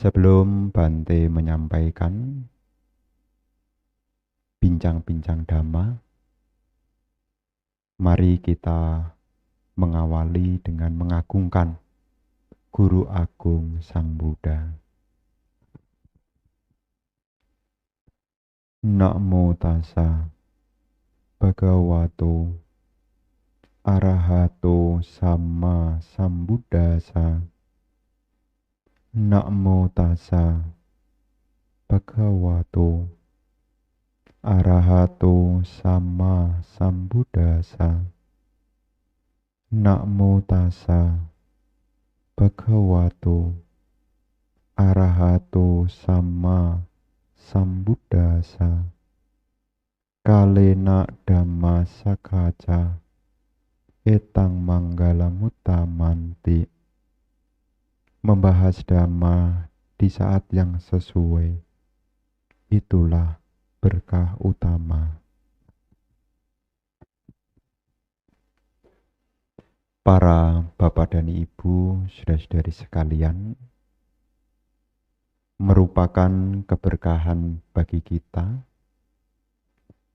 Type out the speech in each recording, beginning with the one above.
Sebelum Bante menyampaikan bincang-bincang Dhamma, mari kita mengawali dengan mengagungkan Guru Agung Sang Buddha. Namo tassa bhagavato arahato sama sambuddhassa. Namo tassa bhagavato arahato sama sambuddhassa. Namo tassa bhagavato arahato sama sambuddhassa. Kalena dhamma sakaca etang manggala mutamanti. Membahas dhamma di saat yang sesuai, itulah berkah utama. Para bapak dan ibu, saudara-saudari sekalian, merupakan keberkahan bagi kita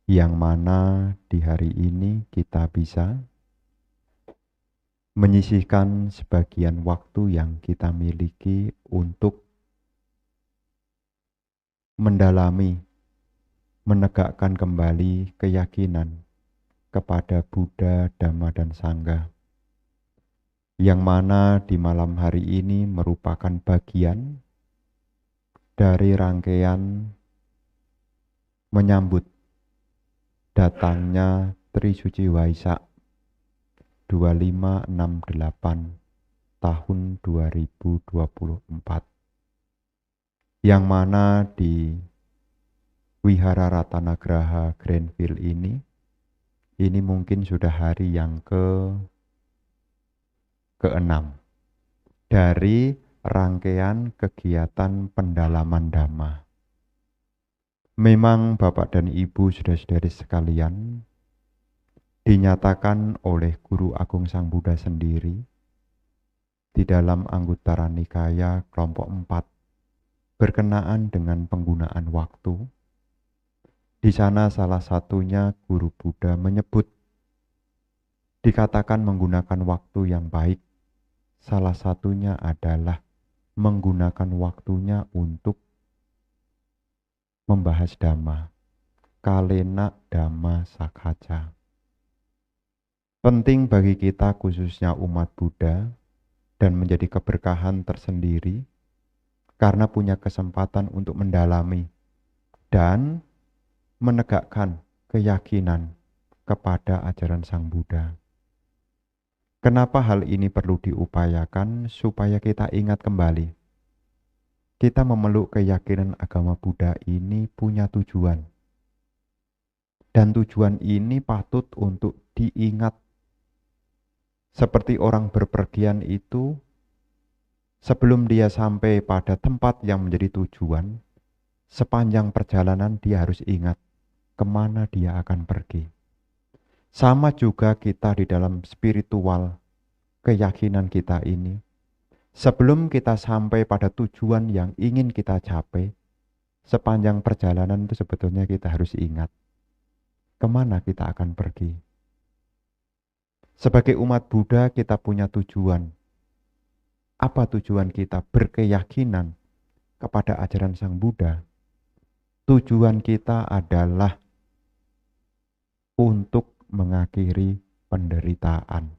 yang mana di hari ini kita bisa menyisihkan sebagian waktu yang kita miliki untuk mendalami, menegakkan kembali keyakinan kepada Buddha, Dhamma, dan Sangha, yang mana di malam hari ini merupakan bagian dari rangkaian menyambut datangnya Trisuci Waisak 2568 tahun 2024, yang mana di Wihara Ratanagraha Grandville ini mungkin sudah hari yang ke-6 dari rangkaian kegiatan pendalaman Dhamma. Memang Bapak dan Ibu, saudara-saudari sekalian, dinyatakan oleh Guru Agung Sang Buddha sendiri di dalam Anguttara Nikaya kelompok 4 berkenaan dengan penggunaan waktu. Di sana salah satunya Guru Buddha menyebut dikatakan menggunakan waktu yang baik. Salah satunya adalah menggunakan waktunya untuk membahas Dhamma. Kalena Dhamma sakaca. Penting bagi kita khususnya umat Buddha dan menjadi keberkahan tersendiri karena punya kesempatan untuk mendalami dan menegakkan keyakinan kepada ajaran Sang Buddha. Kenapa hal ini perlu diupayakan? Supaya kita ingat kembali, kita memeluk keyakinan agama Buddha ini punya tujuan. Dan tujuan ini patut untuk diingat. Seperti orang berpergian itu, sebelum dia sampai pada tempat yang menjadi tujuan, sepanjang perjalanan dia harus ingat kemana dia akan pergi. Sama juga kita di dalam spiritual keyakinan kita ini. Sebelum kita sampai pada tujuan yang ingin kita capai, sepanjang perjalanan itu sebetulnya kita harus ingat kemana kita akan pergi. Sebagai umat Buddha kita punya tujuan. Apa tujuan kita berkeyakinan kepada ajaran Sang Buddha? Tujuan kita adalah untuk mengakhiri penderitaan.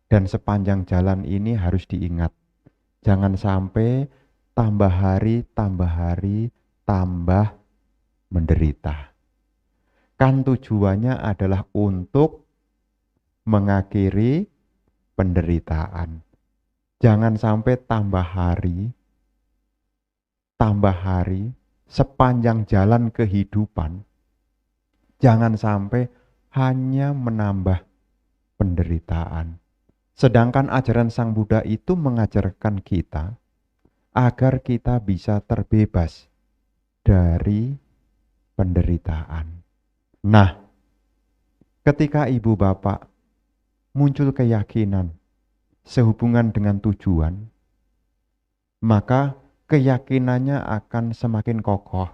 Dan sepanjang jalan ini harus diingat. Jangan sampai tambah hari, tambah menderita. Kan tujuannya adalah untuk mengakhiri penderitaan. Jangan sampai tambah hari, sepanjang jalan kehidupan, jangan sampai hanya menambah penderitaan. Sedangkan ajaran Sang Buddha itu mengajarkan kita agar kita bisa terbebas dari penderitaan. Nah, ketika ibu bapak muncul keyakinan sehubungan dengan tujuan, maka keyakinannya akan semakin kokoh.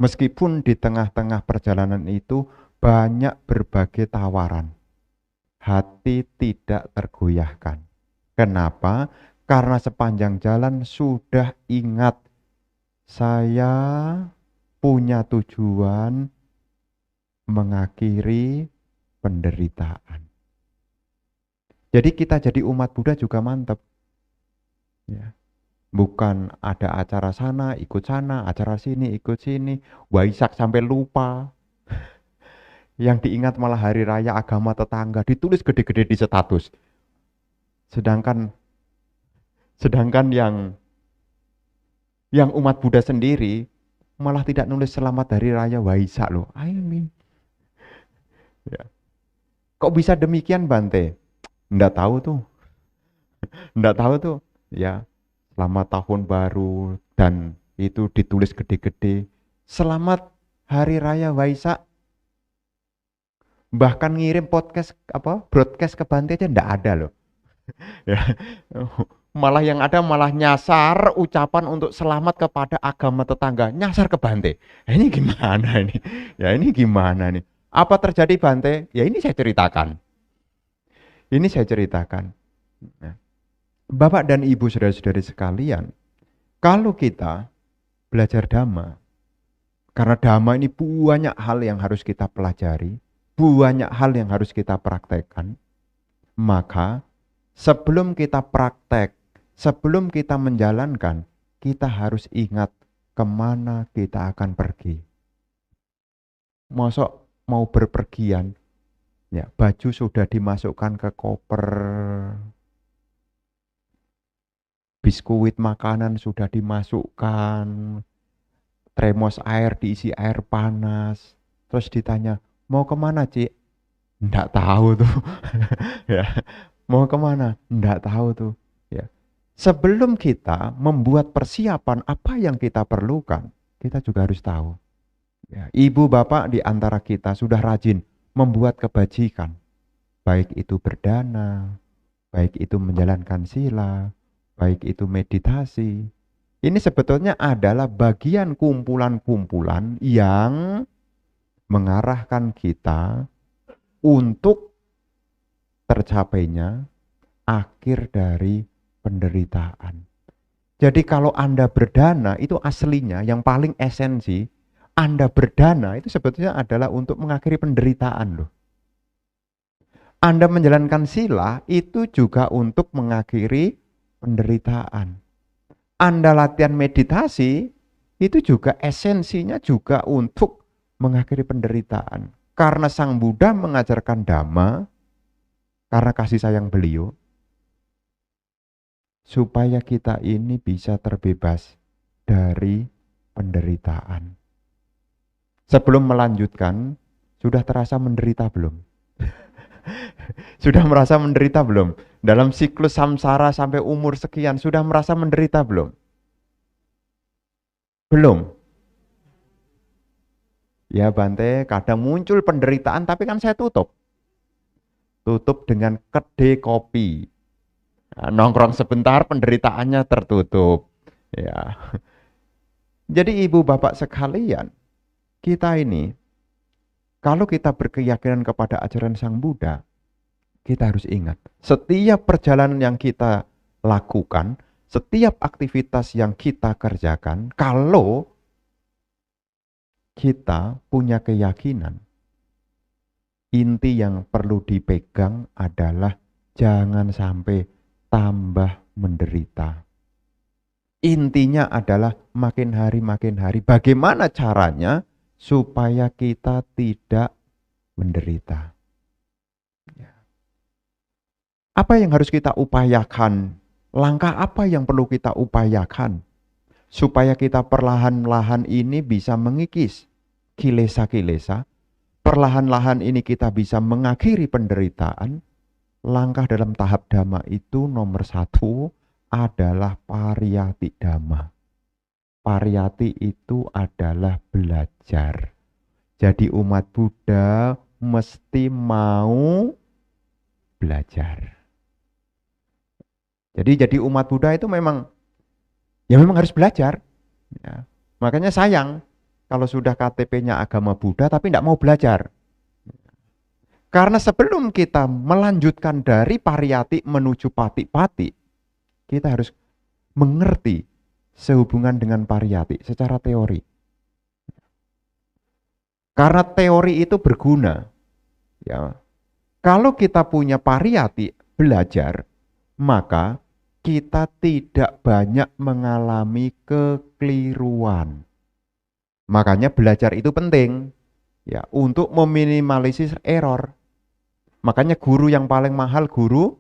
Meskipun di tengah-tengah perjalanan itu banyak berbagai tawaran, hati tidak tergoyahkan. Kenapa? Karena sepanjang jalan sudah ingat, saya punya tujuan mengakhiri penderitaan. Jadi kita jadi umat Buddha juga mantap. Ya. Bukan ada acara sana, acara sini, ikut sini. Waisak sampai lupa. Yang diingat malah hari raya agama tetangga, ditulis gede-gede di status. Sedangkan sedangkan yang umat Buddha sendiri malah tidak nulis selamat hari raya Waisak loh. Amin. Ya. Kok bisa demikian Bante? Nggak tahu tuh. Nggak tahu tuh. Ya, selamat tahun baru dan itu ditulis gede-gede. Selamat hari raya Waisak. Bahkan ngirim podcast broadcast ke Bante aja nggak ada loh. Ya. Malah yang ada malah nyasar ucapan untuk selamat kepada agama tetangga, nyasar ke Bante. Ini gimana ini? Ya ini gimana nih? Apa terjadi Bante? Ya ini saya ceritakan. Ini saya ceritakan. Nah, Bapak dan Ibu saudara-saudari sekalian, kalau kita belajar Dhamma, karena Dhamma ini banyak hal yang harus kita pelajari, banyak hal yang harus kita praktekkan, maka sebelum kita praktek, sebelum kita menjalankan, kita harus ingat kemana kita akan pergi. Masuk mau berpergian, ya baju sudah dimasukkan ke koper, biskuit makanan sudah dimasukkan, termos air diisi air panas, terus ditanya, mau kemana Cik? Nggak tahu tuh. Ya, mau kemana? Nggak tahu tuh. Ya. Sebelum kita membuat persiapan apa yang kita perlukan, kita juga harus tahu. Ya, ibu bapak di antara kita sudah rajin membuat kebajikan, baik itu berdana, baik itu menjalankan sila, baik itu meditasi. Ini sebetulnya adalah bagian kumpulan-kumpulan yang mengarahkan kita untuk tercapainya akhir dari penderitaan. Jadi kalau Anda berdana itu aslinya yang paling esensi, Anda berdana itu sebetulnya adalah untuk mengakhiri penderitaan loh. Anda menjalankan sila itu juga untuk mengakhiri penderitaan. Anda latihan meditasi itu juga esensinya juga untuk mengakhiri penderitaan. Karena Sang Buddha mengajarkan Dhamma, karena kasih sayang beliau, supaya kita ini bisa terbebas dari penderitaan. Sebelum melanjutkan, sudah terasa menderita belum? Sudah merasa menderita belum? Dalam siklus samsara sampai umur sekian, sudah merasa menderita belum? Belum. Ya Bante, kadang muncul penderitaan tapi kan saya tutup. Tutup dengan kedai kopi. Nah, nongkrong sebentar penderitaannya tertutup. Ya. Jadi ibu bapak sekalian, kita ini kalau kita berkeyakinan kepada ajaran Sang Buddha, kita harus ingat, setiap perjalanan yang kita lakukan, setiap aktivitas yang kita kerjakan, kalau kita punya keyakinan, inti yang perlu dipegang adalah jangan sampai tambah menderita. Intinya adalah makin hari bagaimana caranya supaya kita tidak menderita. Apa yang harus kita upayakan? Langkah apa yang perlu kita upayakan supaya kita perlahan-lahan ini bisa mengikis kilesa-kilesa, perlahan-lahan ini kita bisa mengakhiri penderitaan. Langkah dalam tahap Dhamma itu nomor 1 adalah pariyati Dhamma. Pariyati itu adalah belajar. Jadi umat Buddha mesti mau belajar. Jadi umat Buddha itu memang ya memang harus belajar. Ya. Makanya sayang kalau sudah KTP-nya agama Buddha tapi tidak mau belajar. Karena sebelum kita melanjutkan dari pariyati menuju pati-pati, kita harus mengerti sehubungan dengan pariyati secara teori. Karena teori itu berguna. Ya. Kalau kita punya pariyati belajar, maka kita tidak banyak mengalami kekeliruan. Makanya belajar itu penting ya untuk meminimalisir error. Makanya guru yang paling mahal guru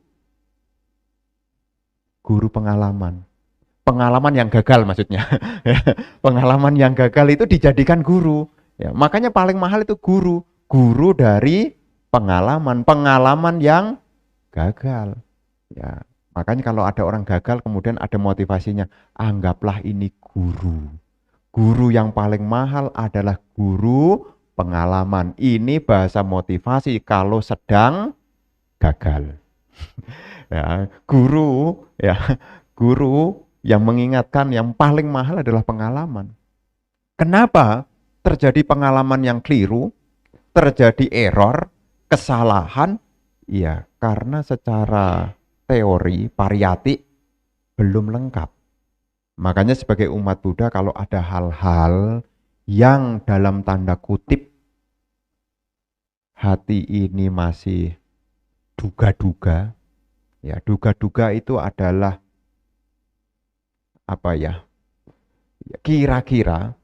pengalaman. Pengalaman yang gagal maksudnya. Pengalaman yang gagal itu dijadikan guru. Ya, makanya paling mahal itu guru. Guru dari pengalaman yang gagal. Ya, makanya kalau ada orang gagal kemudian ada motivasinya, anggaplah ini guru. Guru yang paling mahal adalah guru pengalaman. Ini bahasa motivasi kalau sedang gagal. Ya, guru yang mengingatkan yang paling mahal adalah pengalaman. Kenapa terjadi pengalaman yang keliru, terjadi error, kesalahan? Ya, karena secara teori pariyati belum lengkap. Makanya sebagai umat Buddha kalau ada hal-hal yang dalam tanda kutip hati ini masih duga-duga, ya duga-duga itu adalah apa ya? Kira-kira,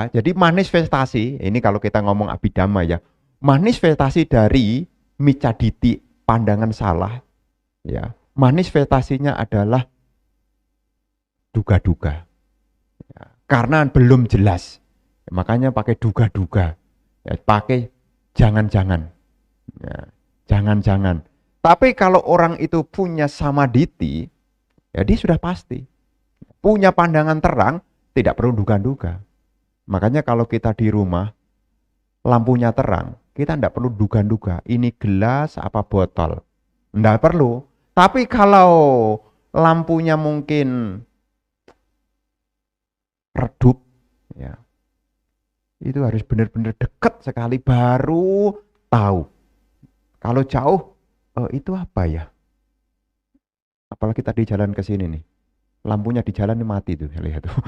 jadi manifestasi, ini kalau kita ngomong abhidhamma ya, manifestasi dari micaditi, pandangan salah, ya, manifestasinya adalah duga-duga. Ya, karena belum jelas. Makanya pakai duga-duga. Ya, pakai jangan-jangan. Ya, jangan-jangan. Tapi kalau orang itu punya samaditi, ya dia sudah pasti. Punya pandangan terang, tidak perlu duga-duga. Makanya kalau kita di rumah, lampunya terang, kita tidak perlu duga-duga. Ini gelas apa botol. Tidak perlu. Tapi kalau lampunya mungkin redup, ya, itu harus benar-benar dekat sekali baru tahu. Kalau jauh, itu apa ya? Apalagi tadi jalan ke sini nih, lampunya di jalan ini mati tuh, lihat tuh.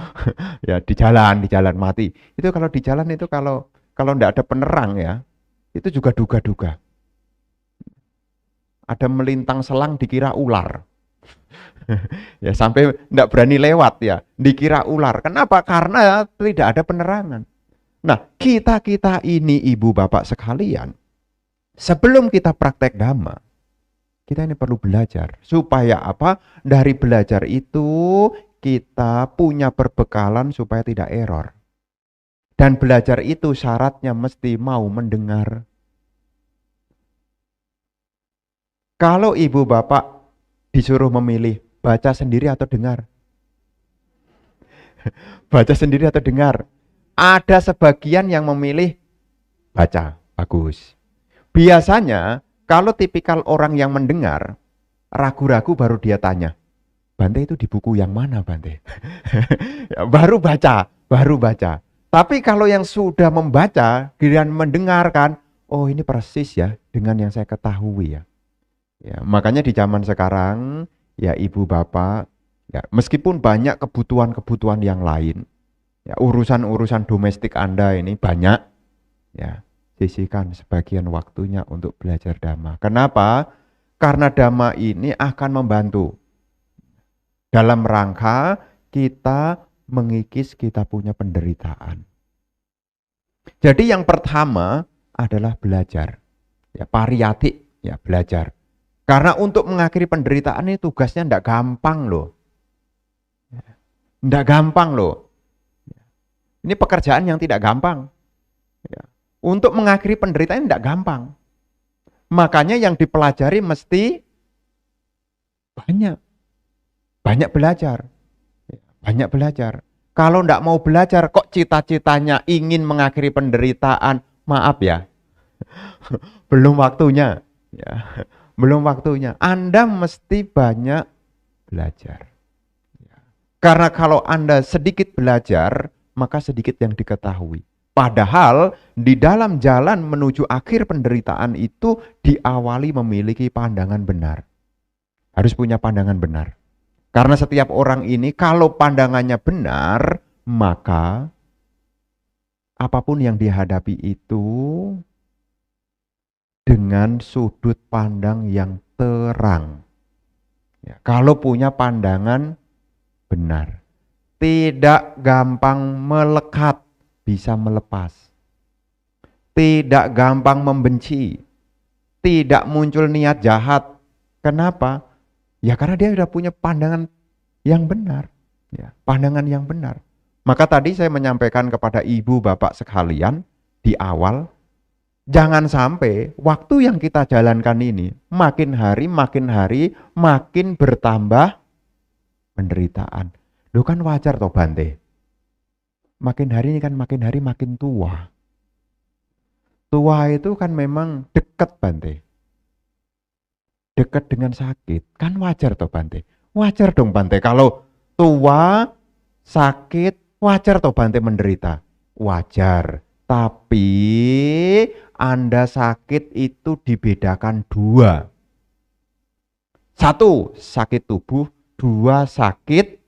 Ya di jalan mati. Itu kalau di jalan itu kalau enggak ada penerang ya, itu juga duga-duga. Ada melintang selang dikira ular. Ya sampai enggak berani lewat ya, dikira ular. Kenapa? Karena tidak ada penerangan. Nah, kita ini ibu bapak sekalian, sebelum kita praktek dhamma, kita ini perlu belajar. Supaya apa? Dari belajar itu kita punya perbekalan supaya tidak error. Dan belajar itu syaratnya mesti mau mendengar. Kalau ibu bapak disuruh memilih baca sendiri atau dengar? Baca sendiri atau dengar? Ada sebagian yang memilih baca, bagus. Biasanya kalau tipikal orang yang mendengar, ragu-ragu baru dia tanya, Bante itu di buku yang mana Bante? baru baca. Tapi kalau yang sudah membaca, giliran mendengarkan, oh ini persis ya dengan yang saya ketahui ya. Ya, makanya di zaman sekarang, ya ibu bapak, ya meskipun banyak kebutuhan-kebutuhan yang lain, ya urusan-urusan domestik Anda ini banyak, ya sisihkan sebagian waktunya untuk belajar dhamma. Kenapa? Karena dhamma ini akan membantu dalam rangka kita mengikis kita punya penderitaan. Jadi yang pertama adalah belajar. Ya, pariyati, ya belajar. Karena untuk mengakhiri penderitaan ini tugasnya tidak gampang loh. Tidak gampang loh. Ini pekerjaan yang tidak gampang. Ya. Untuk mengakhiri penderitaan tidak gampang. Makanya yang dipelajari mesti banyak. Banyak belajar. Banyak belajar. Kalau tidak mau belajar, kok cita-citanya ingin mengakhiri penderitaan, maaf ya, belum waktunya. Ya, belum waktunya. Anda mesti banyak belajar. Ya. Karena kalau Anda sedikit belajar, maka sedikit yang diketahui. Padahal di dalam jalan menuju akhir penderitaan itu diawali memiliki pandangan benar. Harus punya pandangan benar. Karena setiap orang ini kalau pandangannya benar, maka apapun yang dihadapi itu dengan sudut pandang yang terang. Ya, kalau punya pandangan benar, tidak gampang melekat, bisa melepas. Tidak gampang membenci, tidak muncul niat jahat. Kenapa? Ya karena dia sudah punya pandangan yang benar. Ya, pandangan yang benar. Maka tadi saya menyampaikan kepada ibu bapak sekalian di awal, jangan sampai waktu yang kita jalankan ini makin hari makin bertambah penderitaan. Lu kan wajar toh Bante. Makin hari ini kan makin hari makin tua. Tua itu kan memang dekat Bante. Dekat dengan sakit. Kan wajar toh Bante. Wajar dong Bante. Kalau tua, sakit, wajar toh Bante menderita. Wajar. Tapi Anda sakit itu dibedakan dua. Satu, sakit tubuh. Dua, sakit.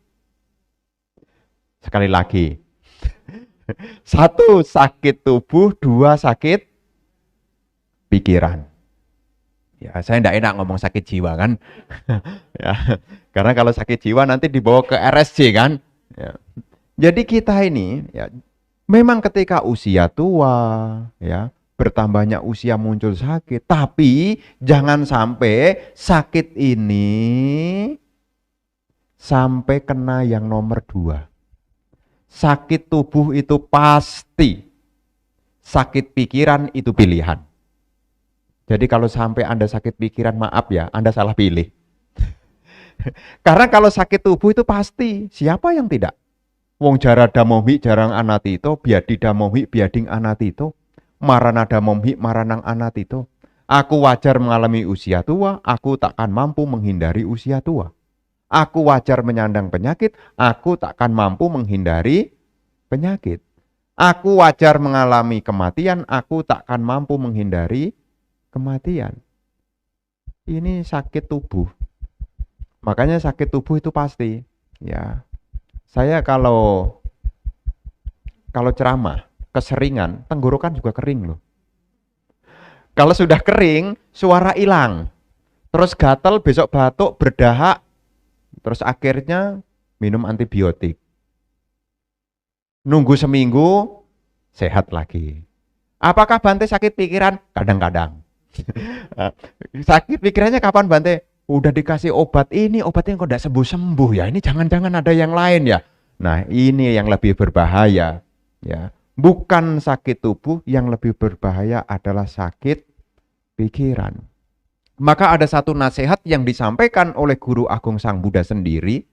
Sekali lagi. Satu, sakit tubuh. Dua, sakit pikiran. Ya, saya tidak enak ngomong sakit jiwa kan. Ya, karena kalau sakit jiwa nanti dibawa ke RSJ kan. Ya. Jadi kita ini ya, memang ketika usia tua, ya, bertambahnya usia muncul sakit, tapi jangan sampai sakit ini sampai kena yang nomor dua. Sakit tubuh itu pasti, sakit pikiran itu pilihan. Jadi kalau sampai Anda sakit pikiran, maaf ya, Anda salah pilih. Karena kalau sakit tubuh itu pasti, siapa yang tidak? Wong jarada momhi jarang anatito, biadida momhi biading anatito, maranada momhi maranang anatito. Aku wajar mengalami usia tua, aku takkan mampu menghindari usia tua. Aku wajar menyandang penyakit, aku takkan mampu menghindari penyakit. Aku wajar mengalami kematian, aku takkan mampu menghindari kematian. Ini sakit tubuh. Makanya sakit tubuh itu pasti, ya. Saya kalau ceramah keseringan, tenggorokan juga kering loh. Kalau sudah kering, suara hilang. Terus gatel, besok batuk, berdahak, terus akhirnya minum antibiotik. Nunggu seminggu, sehat lagi. Apakah Bante sakit pikiran? Kadang-kadang. Sakit pikirannya kapan Bante? Udah dikasih obat ini, obatnya kok tidak sembuh-sembuh ya. Ini jangan-jangan ada yang lain ya. Nah ini yang lebih berbahaya. Ya, bukan sakit tubuh, yang lebih berbahaya adalah sakit pikiran. Maka ada satu nasihat yang disampaikan oleh Guru Agung Sang Buddha sendiri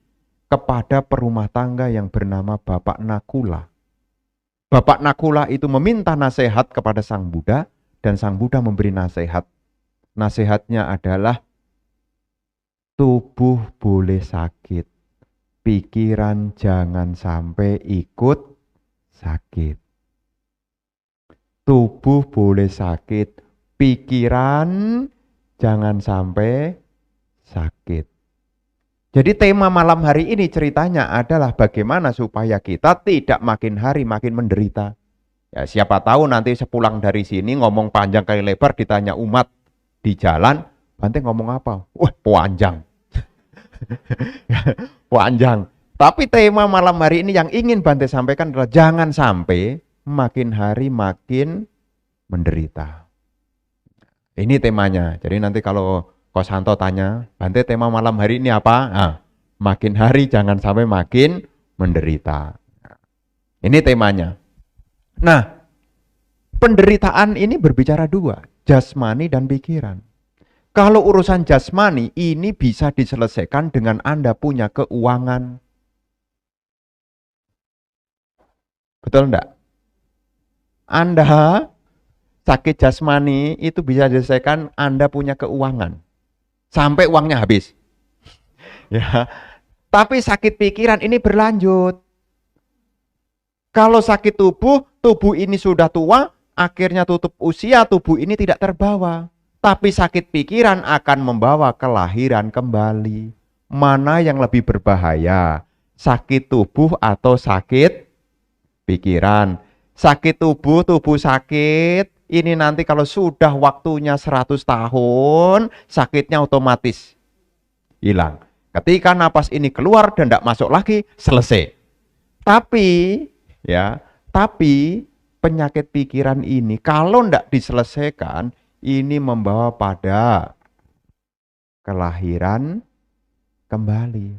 kepada perumah tangga yang bernama Bapak Nakula. Bapak Nakula itu meminta nasihat kepada Sang Buddha dan Sang Buddha memberi nasihat. Nasihatnya adalah tubuh boleh sakit, pikiran jangan sampai ikut sakit. Tubuh boleh sakit, pikiran jangan sampai sakit. Jadi tema malam hari ini ceritanya adalah bagaimana supaya kita tidak makin hari makin menderita. Ya, siapa tahu nanti sepulang dari sini ngomong panjang kali lebar ditanya umat di jalan, Bante ngomong apa? Wah, panjang. Panjang. Tapi tema malam hari ini yang ingin Bante sampaikan adalah jangan sampai makin hari makin menderita. Ini temanya. Jadi nanti kalau Kosanto tanya, Bante tema malam hari ini apa? Nah, makin hari jangan sampai makin menderita. Ini temanya. Nah, penderitaan ini berbicara dua, jasmani dan pikiran. Kalau urusan jasmani ini bisa diselesaikan dengan Anda punya keuangan. Betul enggak? Anda sakit jasmani itu bisa diselesaikan Anda punya keuangan. Sampai uangnya habis. Ya. Tapi sakit pikiran ini berlanjut. Kalau sakit tubuh ini sudah tua, akhirnya tutup usia, tubuh ini tidak terbawa. Tapi sakit pikiran akan membawa kelahiran kembali. Mana yang lebih berbahaya? Sakit tubuh atau sakit pikiran? Sakit tubuh sakit. Ini nanti kalau sudah waktunya 100 tahun, sakitnya otomatis hilang. Ketika napas ini keluar dan tidak masuk lagi, selesai. Tapi penyakit pikiran ini kalau tidak diselesaikan, ini membawa pada kelahiran kembali.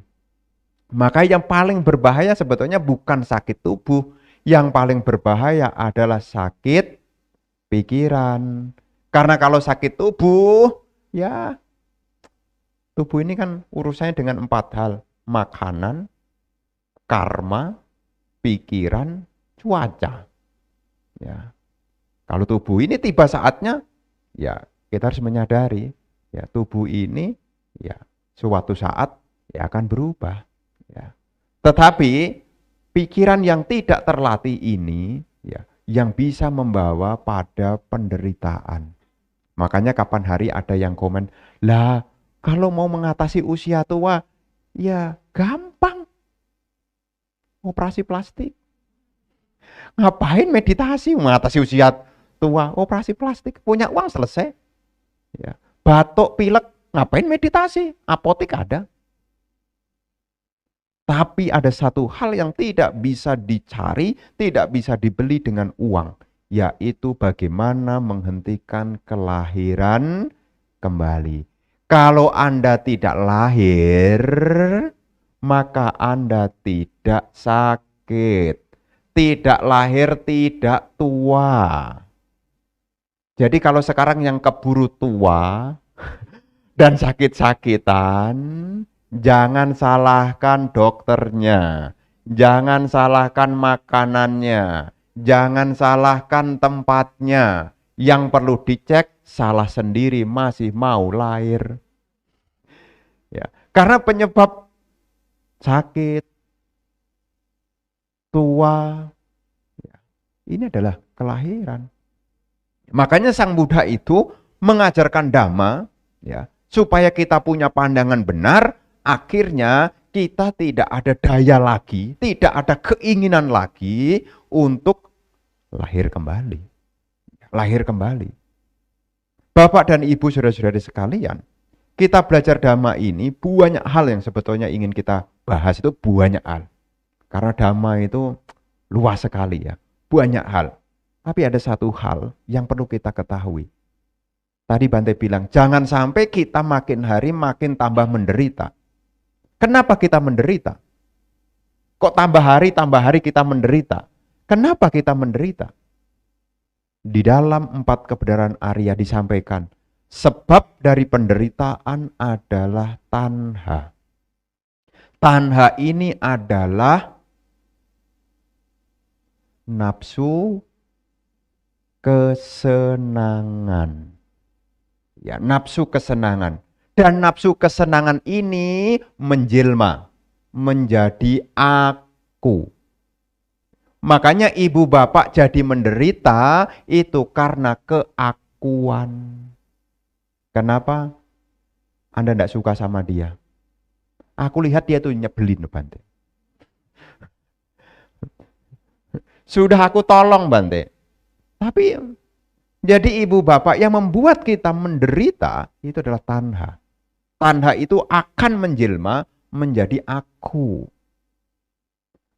Maka yang paling berbahaya sebetulnya bukan sakit tubuh, yang paling berbahaya adalah sakit pikiran. Karena kalau sakit tubuh, ya tubuh ini kan urusannya dengan 4 hal. Makanan, karma, pikiran, cuaca. Ya. Kalau tubuh ini tiba saatnya, ya kita harus menyadari, ya tubuh ini ya suatu saat ya akan berubah. Ya. Tetapi pikiran yang tidak terlatih ini, ya, yang bisa membawa pada penderitaan. Makanya kapan hari ada yang komen, lah kalau mau mengatasi usia tua, ya gampang. Operasi plastik. Ngapain meditasi mengatasi usia tua? Operasi plastik, punya uang selesai. Ya. Batuk, pilek, ngapain meditasi? Apotek ada. Tapi ada satu hal yang tidak bisa dicari, tidak bisa dibeli dengan uang, yaitu bagaimana menghentikan kelahiran kembali. Kalau Anda tidak lahir, maka Anda tidak sakit. Tidak lahir, tidak tua. Jadi kalau sekarang yang keburu tua dan sakit-sakitan, jangan salahkan dokternya, jangan salahkan makanannya, jangan salahkan tempatnya. Yang perlu dicek, salah sendiri masih mau lahir. Ya, karena penyebab sakit, tua, ya, ini adalah kelahiran. Makanya Sang Buddha itu mengajarkan Dhamma, ya, supaya kita punya pandangan benar, akhirnya kita tidak ada daya lagi, tidak ada keinginan lagi untuk lahir kembali. Lahir kembali. Bapak dan Ibu saudara-saudari sekalian, kita belajar Dhamma ini banyak hal yang sebetulnya ingin kita bahas, itu banyak hal. Karena Dhamma itu luas sekali ya, banyak hal. Tapi ada satu hal yang perlu kita ketahui. Tadi Bante bilang, jangan sampai kita makin hari makin tambah menderita. Kenapa kita menderita? Kok tambah hari kita menderita? Kenapa kita menderita? Di dalam 4 kebenaran Arya disampaikan, sebab dari penderitaan adalah tanha. Tanha ini adalah nafsu kesenangan. Ya, nafsu kesenangan. Dan nafsu kesenangan ini menjelma menjadi aku. Makanya ibu bapak jadi menderita itu karena keakuan. Kenapa? Anda tidak suka sama dia. Aku lihat dia tuh nyebelin, Bante. Sudah aku tolong, Bante. Tapi jadi ibu bapak yang membuat kita menderita itu adalah tanha. Tanha itu akan menjelma menjadi aku.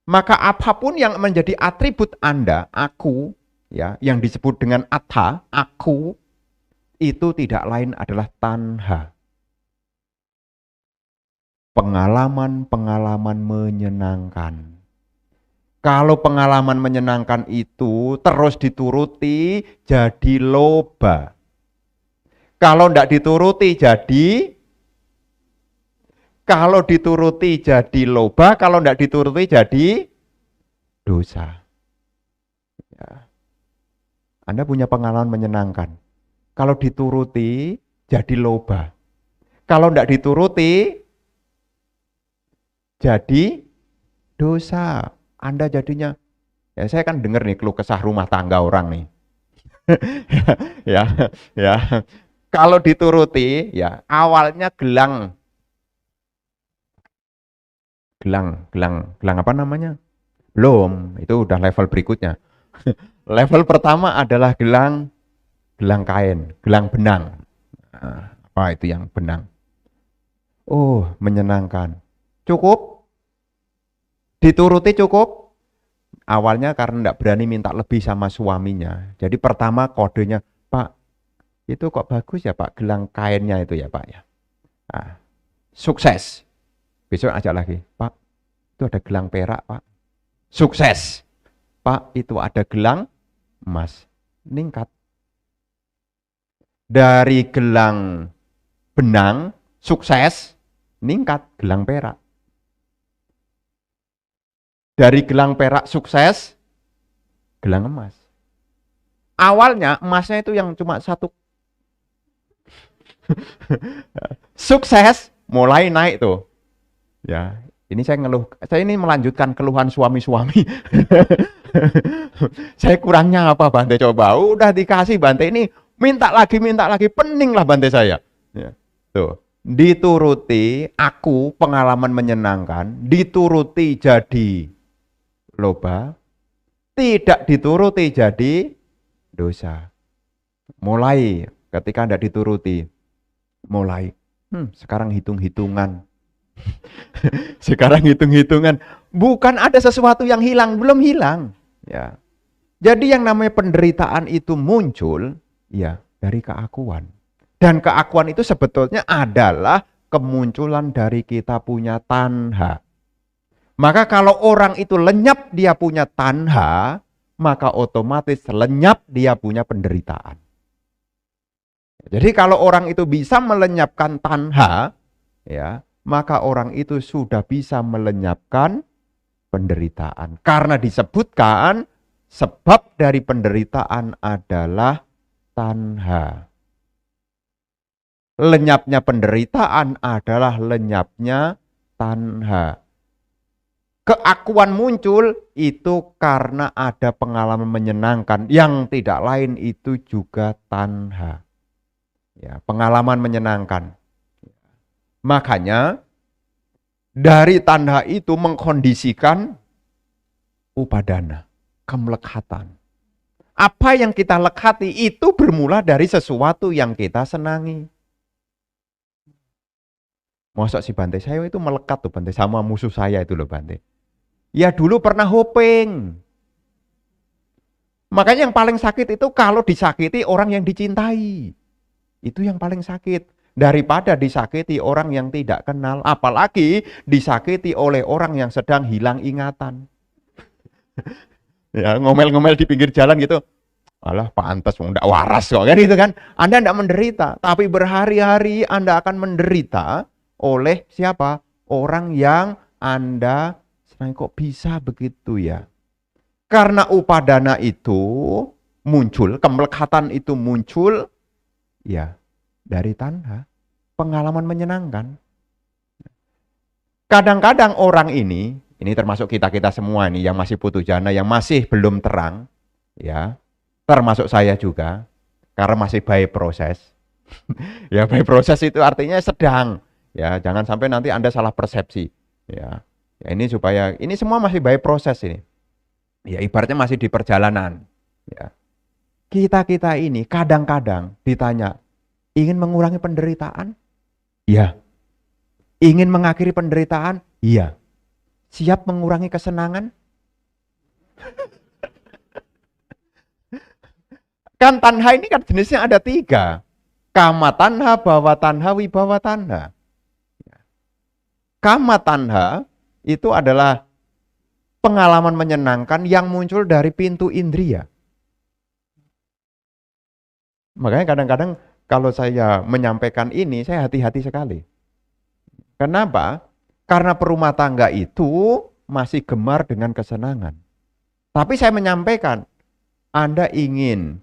Maka apapun yang menjadi atribut Anda, aku, ya, yang disebut dengan atha, aku, itu tidak lain adalah tanha. Pengalaman-pengalaman menyenangkan. Kalau pengalaman menyenangkan itu terus dituruti, jadi loba. Kalau tidak dituruti, kalau dituruti jadi loba, kalau tidak dituruti jadi dosa. Ya. Anda punya pengalaman menyenangkan. Kalau dituruti, jadi loba. Kalau tidak dituruti, jadi dosa. Anda jadinya, ya saya kan dengar nih keluh kesah rumah tangga orang nih. ya, ya. Kalau dituruti, ya awalnya gelang apa namanya? Belum, itu udah level berikutnya. Level pertama adalah gelang kain, gelang benang. Nah, apa itu yang benang? Oh, menyenangkan. Cukup, dituruti cukup. Awalnya karena tidak berani minta lebih sama suaminya. Jadi pertama kodenya, Pak, itu kok bagus ya Pak, gelang kainnya itu ya Pak ya. Nah, sukses. Besok ajak lagi, Pak, itu ada gelang perak Pak. Sukses. Pak, itu ada gelang emas. Meningkat. Dari gelang benang, sukses, meningkat gelang perak. Dari gelang perak sukses, gelang emas. Awalnya emasnya itu yang cuma satu. Sukses, mulai naik tuh. Ya, ini saya ngeluh. Saya ini melanjutkan keluhan suami-suami. Saya kurangnya apa Bante coba? Udah dikasih Bante ini minta lagi, pening lah Bante saya. Ya, tuh. Dituruti, aku pengalaman menyenangkan, dituruti jadi loba, tidak dituruti jadi dosa. Mulai ketika Anda dituruti, mulai sekarang hitung-hitungan. Sekarang hitung-hitungan. Bukan ada sesuatu yang hilang, belum hilang. Ya. Jadi yang namanya penderitaan itu muncul ya dari keakuan. Dan keakuan itu sebetulnya adalah kemunculan dari kita punya tanha. Maka kalau orang itu lenyap dia punya tanha, maka otomatis lenyap dia punya penderitaan. Jadi kalau orang itu bisa melenyapkan tanha, ya, maka orang itu sudah bisa melenyapkan penderitaan. Karena disebutkan sebab dari penderitaan adalah tanha. Lenyapnya penderitaan adalah lenyapnya tanha. Keakuan muncul itu karena ada pengalaman menyenangkan yang tidak lain itu juga tanha. Ya, pengalaman menyenangkan. Makanya dari tanha itu mengkondisikan upadana, kemlekhatan. Apa yang kita lekhati itu bermula dari sesuatu yang kita senangi. Masa si Bante saya itu melekat tuh Bante sama musuh saya itu loh Bante. Ya dulu pernah hoping. Makanya yang paling sakit itu kalau disakiti orang yang dicintai. Itu yang paling sakit. Daripada disakiti orang yang tidak kenal. Apalagi disakiti oleh orang yang sedang hilang ingatan. Ya ngomel-ngomel di pinggir jalan gitu. Alah pantas, enggak waras kok kan itu kan. Anda enggak menderita. Tapi berhari-hari Anda akan menderita oleh siapa? Orang yang Anda kok bisa begitu ya? Karena upadana itu muncul, kemlekhatan itu muncul, ya dari tanha, pengalaman menyenangkan. Kadang-kadang orang ini termasuk kita-kita semua ini yang masih putu jana, yang masih belum terang, ya, termasuk saya juga, karena masih by proses. Ya by proses itu artinya sedang, ya jangan sampai nanti Anda salah persepsi, ya. Ya ini supaya, ini semua masih by proses ini. Ya ibaratnya masih di perjalanan. Ya. Kita-kita ini kadang-kadang ditanya, ingin mengurangi penderitaan? Iya. Ingin mengakhiri penderitaan? Iya. Siap mengurangi kesenangan? Kan tanha ini kan jenisnya ada 3. Kama tanha, bawa tanha, wibawa tanha. Kama tanha itu adalah pengalaman menyenangkan yang muncul dari pintu indria. Makanya kadang-kadang kalau saya menyampaikan ini, saya hati-hati sekali. Kenapa? Karena perumah tangga itu masih gemar dengan kesenangan. Tapi saya menyampaikan, Anda ingin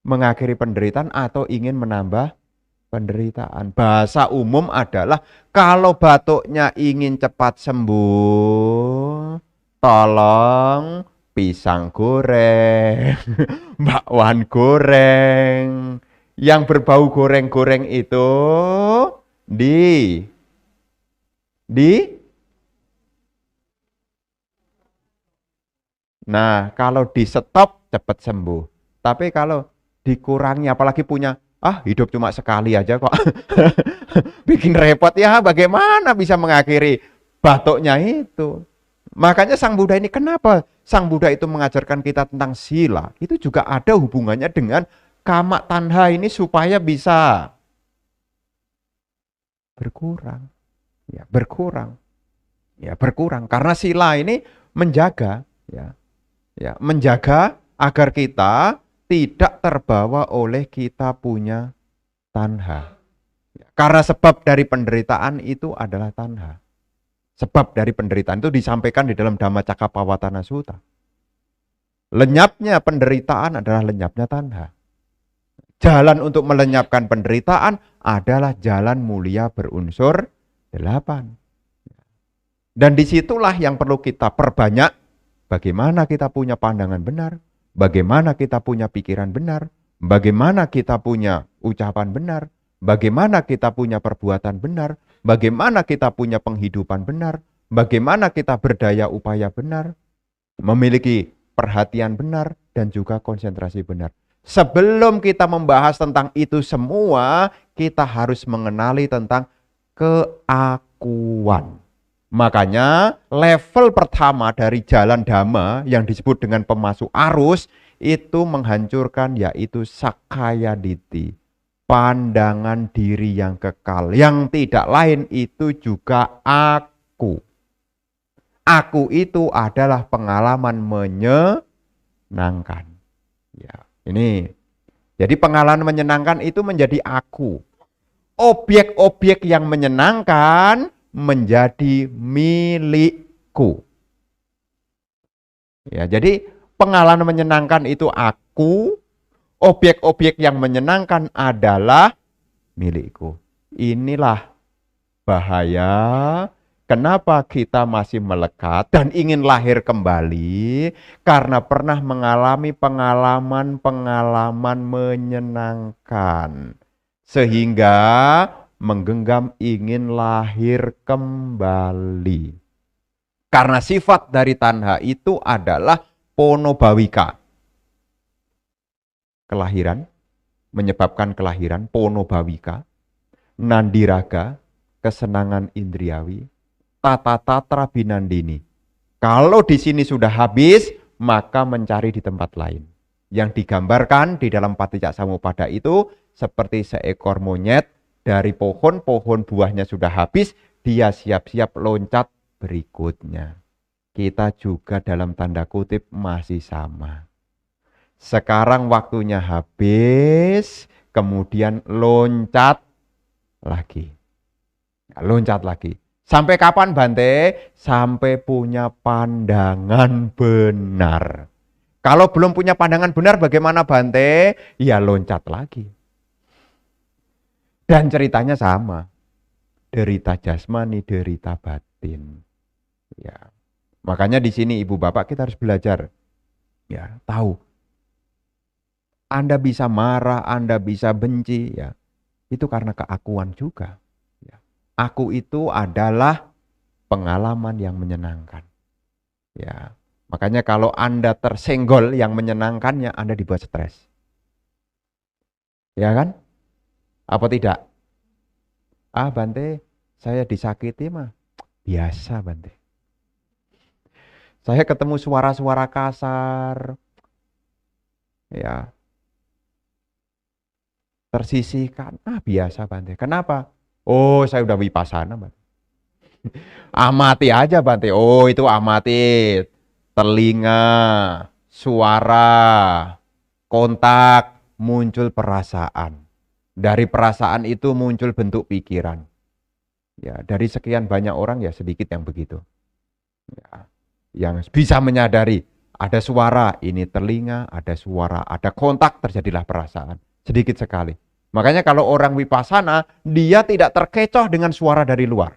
mengakhiri penderitaan atau ingin menambah penderitaan. Bahasa umum adalah kalau batuknya ingin cepat sembuh, tolong pisang goreng, bakwan goreng, yang berbau goreng-goreng itu di di Nah, kalau di stop cepat sembuh. Tapi kalau dikurangi, apalagi punya, hidup cuma sekali aja kok. Bikin repot ya, bagaimana bisa mengakhiri batuknya itu. Makanya Sang Buddha ini, kenapa Sang Buddha itu mengajarkan kita tentang sila? Itu juga ada hubungannya dengan kama tanha ini supaya bisa berkurang. Ya, berkurang. Ya, berkurang. Karena sila ini menjaga, menjaga agar kita tidak terbawa oleh kita punya tanha. Karena sebab dari penderitaan itu adalah tanha. Sebab dari penderitaan itu disampaikan di dalam Dhammacakkappavattana Sutta. Lenyapnya penderitaan adalah lenyapnya tanha. Jalan untuk melenyapkan penderitaan adalah jalan mulia berunsur 8. Dan disitulah yang perlu kita perbanyak. Bagaimana kita punya pandangan benar, bagaimana kita punya pikiran benar, bagaimana kita punya ucapan benar, bagaimana kita punya perbuatan benar, bagaimana kita punya penghidupan benar, bagaimana kita berdaya upaya benar, memiliki perhatian benar, dan juga konsentrasi benar. Sebelum kita membahas tentang itu semua, kita harus mengenali tentang keakuan. Makanya level pertama dari jalan Dhamma yang disebut dengan pemasuk arus itu menghancurkan yaitu sakkaya ditthi, pandangan diri yang kekal, yang tidak lain itu juga aku. Aku itu adalah pengalaman menyenangkan. Ya, ini. Jadi pengalaman menyenangkan itu menjadi aku. Objek-objek yang menyenangkan menjadi milikku. Ya, jadi pengalaman menyenangkan itu aku, objek-objek yang menyenangkan adalah milikku. Inilah bahaya kenapa kita masih melekat dan ingin lahir kembali karena pernah mengalami pengalaman-pengalaman menyenangkan. Sehingga menggenggam ingin lahir kembali. Karena sifat dari tanha itu adalah ponobhawika. Kelahiran, menyebabkan kelahiran, ponobhawika. Nandiraga, kesenangan indriawi. Tata-tatra binandini. Kalau di sini sudah habis, maka mencari di tempat lain. Yang digambarkan di dalam Paticcasamuppada itu seperti seekor monyet dari pohon buahnya sudah habis, dia siap-siap loncat berikutnya. Kita juga dalam tanda kutip masih sama. Sekarang waktunya habis, kemudian loncat lagi. Loncat lagi. Sampai kapan Bante? Sampai punya pandangan benar. Kalau belum punya pandangan benar bagaimana Bante? Ya loncat lagi. Dan ceritanya sama. Derita jasmani, derita batin. Ya. Makanya di sini Ibu Bapak kita harus belajar. Ya, tahu. Anda bisa marah, Anda bisa benci, ya. Itu karena keakuan juga. Ya. Aku itu adalah pengalaman yang menyenangkan. Ya. Makanya kalau Anda tersenggol yang menyenangkannya, Anda dibuat stres. Ya kan? Apa tidak? Bante, saya disakiti mah. Biasa Bante. Saya ketemu suara-suara kasar. Ya. Tersisihkan. Biasa Bante. Kenapa? Oh, saya udah vipassana Bante. Amati aja Bante. Oh, itu amati. Telinga, suara, kontak, muncul perasaan. Dari perasaan itu muncul bentuk pikiran. Ya, dari sekian banyak orang ya sedikit yang begitu. Ya, yang bisa menyadari ada suara, ini telinga, ada suara, ada kontak, terjadilah perasaan. Sedikit sekali. Makanya kalau orang wipasana, dia tidak terkecoh dengan suara dari luar.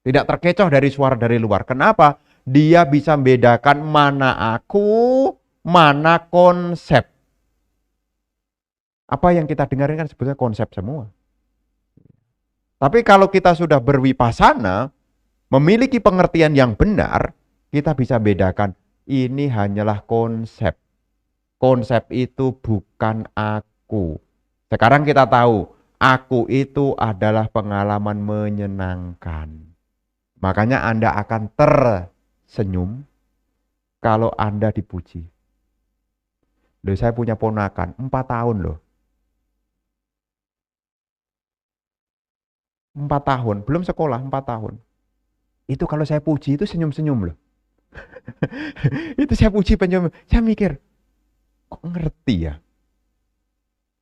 Tidak terkecoh dari suara dari luar. Kenapa? Dia bisa membedakan mana aku, mana konsep. Apa yang kita dengarkan kan sebetulnya konsep semua. Tapi kalau kita sudah berwipasana, memiliki pengertian yang benar, kita bisa bedakan ini hanyalah konsep. Konsep itu bukan aku. Sekarang kita tahu, aku itu adalah pengalaman menyenangkan. Makanya Anda akan tersenyum kalau Anda dipuji. Loh, saya punya ponakan, 4 tahun loh. 4 tahun, belum sekolah 4 tahun. Itu kalau saya puji itu senyum-senyum loh. Itu saya puji penyum, saya mikir, kok ngerti ya?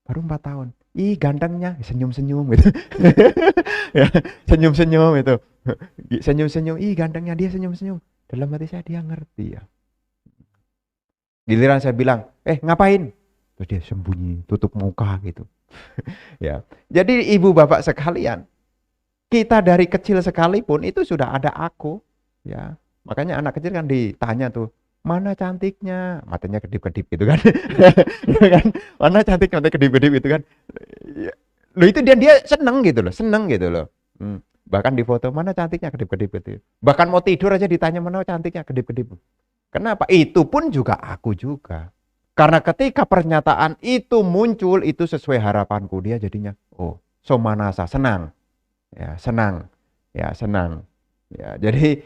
Baru 4 tahun. Ih, gantengnya, senyum-senyum gitu. Ya, senyum-senyum itu. Senyum-senyum, ih gantengnya dia senyum-senyum. Dalam hati saya dia ngerti ya. Giliran saya bilang, ngapain? Terus dia sembunyi, tutup muka gitu. Ya. Jadi ibu bapak sekalian, kita dari kecil sekalipun itu sudah ada aku, ya. Makanya anak kecil kan ditanya tuh, mana cantiknya? Matanya kedip-kedip gitu kan. Gitu kan? Mana cantiknya? Matanya kedip-kedip gitu kan. Loh itu dia seneng gitu loh, seneng gitu loh. Bahkan di foto, mana cantiknya? Kedip-kedip gitu. Bahkan mau tidur aja ditanya, mana cantiknya? Kedip-kedip. Kenapa? Itu pun juga aku juga. Karena ketika pernyataan itu muncul, itu sesuai harapanku, dia jadinya, oh, somanasa, senang. Ya, senang. Ya, senang. Ya, jadi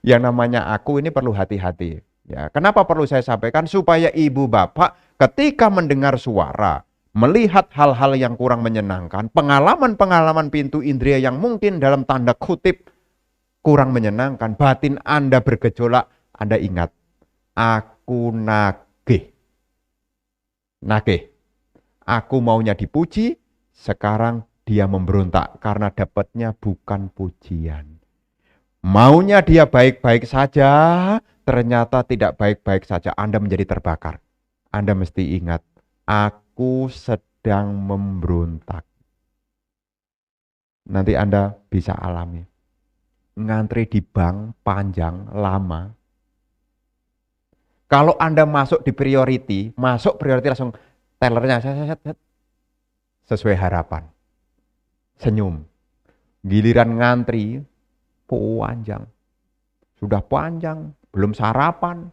yang namanya aku ini perlu hati-hati. Ya, kenapa perlu saya sampaikan? Supaya ibu bapak ketika mendengar suara, melihat hal-hal yang kurang menyenangkan, pengalaman-pengalaman pintu indera yang mungkin dalam tanda kutip kurang menyenangkan, batin Anda bergejolak, Anda ingat, aku nagih. Nagih. Aku maunya dipuji, sekarang dia memberontak karena dapatnya bukan pujian. Maunya dia baik-baik saja, ternyata tidak baik-baik saja. Anda menjadi terbakar. Anda mesti ingat, aku sedang memberontak. Nanti Anda bisa alami. Ngantri di bank panjang, lama. Kalau Anda masuk di priority langsung tellernya sesuai harapan. Senyum. Giliran ngantri, panjang. Sudah panjang, belum sarapan.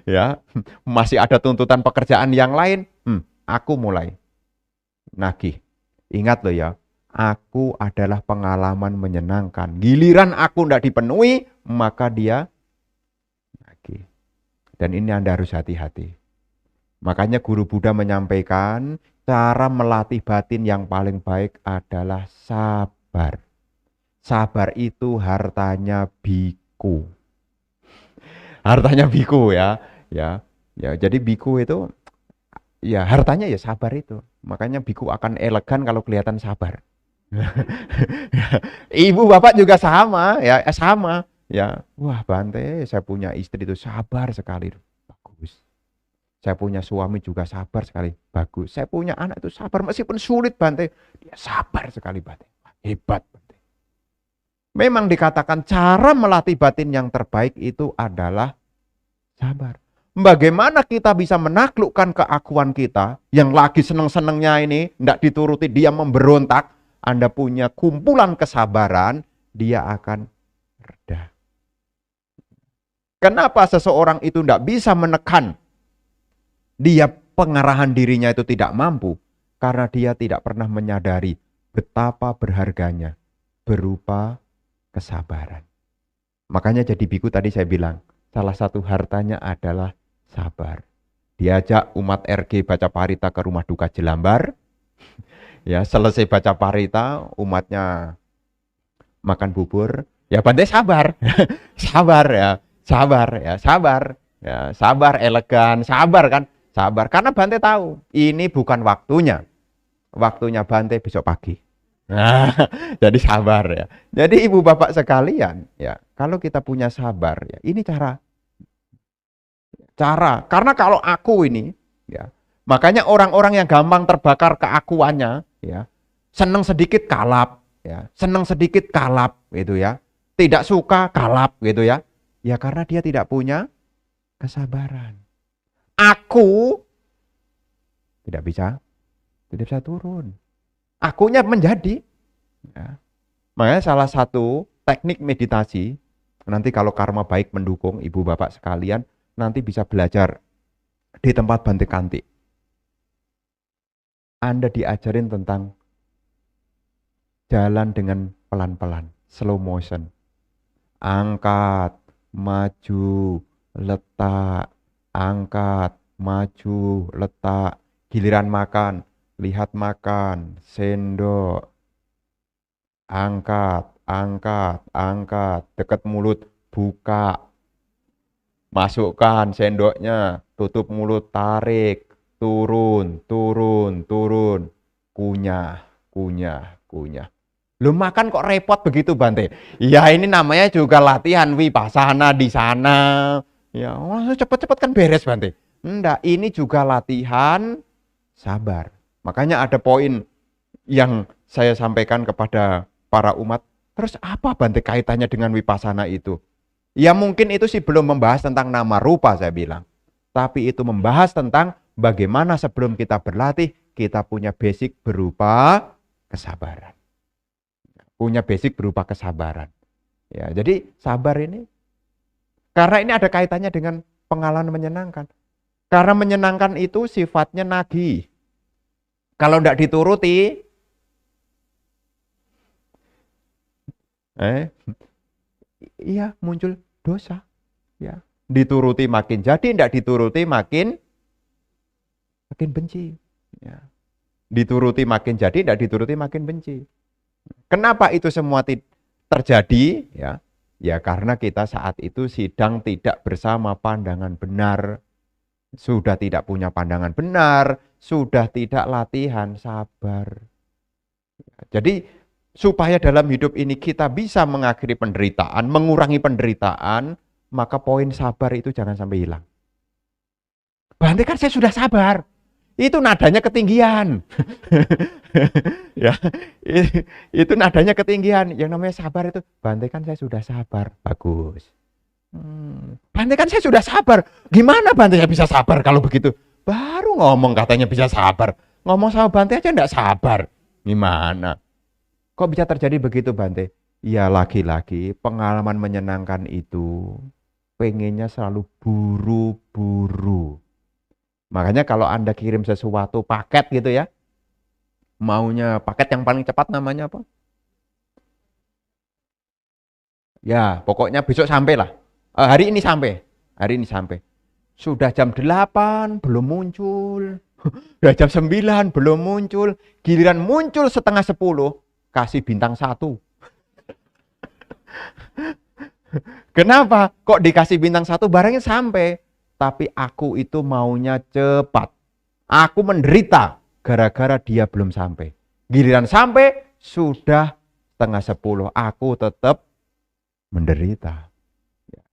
Ya, masih ada tuntutan pekerjaan yang lain. Aku mulai nagih. Ingat loh ya, aku adalah pengalaman menyenangkan. Giliran aku tidak dipenuhi, maka dia nagih. Dan ini Anda harus hati-hati. Makanya guru Buddha menyampaikan, cara melatih batin yang paling baik adalah sabar. Sabar itu hartanya biku. Hartanya biku ya. Ya, jadi biku itu ya hartanya ya sabar itu. Makanya biku akan elegan kalau kelihatan sabar. Ibu bapak juga sama ya, sama. Ya, wah Bante, saya punya istri itu sabar sekali. Bagus. Saya punya suami juga sabar sekali. Bagus. Saya punya anak itu sabar meskipun sulit Bante. Dia sabar sekali Bante. Hebat Bante. Memang dikatakan cara melatih batin yang terbaik itu adalah sabar. Bagaimana kita bisa menaklukkan keakuan kita yang lagi seneng-senengnya ini, tidak dituruti, dia memberontak. Anda punya kumpulan kesabaran, dia akan reda. Kenapa seseorang itu tidak bisa menekan? Dia pengarahan dirinya itu tidak mampu. Karena dia tidak pernah menyadari betapa berharganya berupa kesabaran. Makanya jadi biku tadi saya bilang, salah satu hartanya adalah sabar. Diajak umat RG baca parita ke rumah duka Jelambar. Ya, selesai baca parita, umatnya makan bubur. Ya Bante sabar. Sabar ya. Sabar ya, sabar. Ya, sabar, elegan, sabar kan? Sabar. Karena Bante tahu, ini bukan waktunya. Waktunya Bante besok pagi. Nah, jadi sabar ya. Jadi ibu bapak sekalian, ya, kalau kita punya sabar, ya, ini cara. Karena kalau aku ini, ya, Makanya orang-orang yang gampang terbakar keakuannya, ya, seneng sedikit kalap, ya, seneng sedikit kalap, gitu ya, tidak suka kalap, gitu ya, ya karena dia tidak punya kesabaran. Aku tidak bisa turun. Akunya menjadi. Ya. Makanya salah satu teknik meditasi, nanti kalau karma baik mendukung ibu bapak sekalian, nanti bisa belajar di tempat Bante Kanti. Anda diajarin tentang jalan dengan pelan-pelan, slow motion. Angkat, maju, letak, angkat, maju, letak. Giliran makan, lihat makan, sendok, angkat, angkat, dekat mulut, buka, masukkan sendoknya, tutup mulut, tarik, turun, kunyah. Lu makan kok repot begitu Bante? Ya ini namanya juga latihan wipasana di sana. Ya, cepet-cepet kan beres Bante. Enggak, ini juga latihan sabar. Makanya ada poin yang saya sampaikan kepada para umat. Terus apa Bante kaitannya dengan wipasana itu? Ya mungkin itu sih belum membahas tentang nama rupa saya bilang. Tapi itu membahas tentang bagaimana sebelum kita berlatih, kita punya basic berupa kesabaran. Punya basic berupa kesabaran. Ya, jadi sabar ini, karena ini ada kaitannya dengan pengalaman menyenangkan. Karena menyenangkan itu sifatnya nagih. Kalau tidak dituruti, iya muncul dosa. Ya, dituruti makin jadi, tidak dituruti makin benci. Ya. Dituruti makin jadi, tidak dituruti makin benci. Kenapa itu semua terjadi? Ya, ya karena kita saat itu sedang tidak bersama pandangan benar, sudah tidak punya pandangan benar, sudah tidak latihan sabar. Jadi supaya dalam hidup ini kita bisa mengakhiri penderitaan, mengurangi penderitaan, maka poin sabar itu jangan sampai hilang. Bante kan saya sudah sabar. Itu nadanya ketinggian. Ya, itu nadanya ketinggian. Yang namanya sabar itu, Bante kan saya sudah sabar. Bagus. Bante kan saya sudah sabar. Gimana Bante ya bisa sabar kalau begitu? Baru ngomong katanya bisa sabar. Ngomong sama Bante aja enggak sabar. Gimana? Kok bisa terjadi begitu Bante? Ya lagi-lagi pengalaman menyenangkan itu pengennya selalu buru-buru. Makanya kalau Anda kirim sesuatu paket gitu ya, maunya paket yang paling cepat namanya apa? Ya, pokoknya besok sampai lah. Hari ini sampai. Sudah jam 8 belum muncul. Sudah jam 9 belum muncul. Giliran muncul setengah 10, kasih bintang 1. Kenapa? Kok dikasih bintang 1 barangnya sampai? Tapi aku itu maunya cepat. Aku menderita gara-gara dia belum sampai. Giliran sampai, sudah setengah 10. Aku tetap menderita.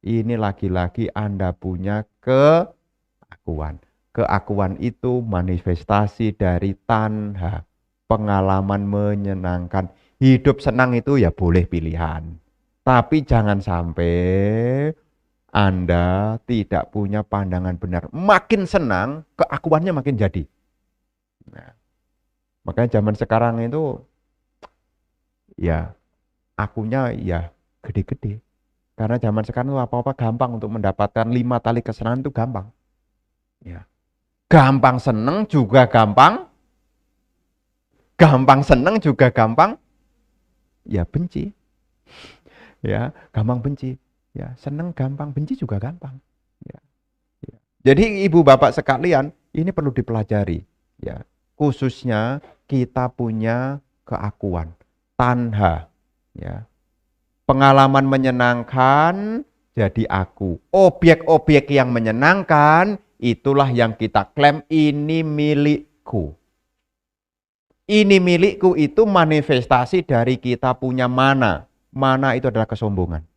Ini lagi-lagi Anda punya keakuan. Keakuan itu manifestasi dari tanha. Pengalaman menyenangkan. Hidup senang itu ya boleh pilihan. Tapi jangan sampai Anda tidak punya pandangan benar. Makin senang, keakuannya makin jadi. Nah, makanya zaman sekarang itu, ya, akunya ya gede-gede. Karena zaman sekarang itu apa-apa gampang untuk mendapatkan 5 tali kesenangan itu gampang. Ya. Gampang senang juga gampang. Gampang senang juga gampang. Ya benci. Ya, gampang benci. Ya, senang gampang, benci juga gampang. Ya. Ya. Jadi ibu bapak sekalian, ini perlu dipelajari. Ya, khususnya kita punya keakuan, tanha. Ya. Pengalaman menyenangkan jadi aku. Objek-objek yang menyenangkan, itulah yang kita klaim ini milikku. Ini milikku itu manifestasi dari kita punya mana. Mana itu adalah kesombongan.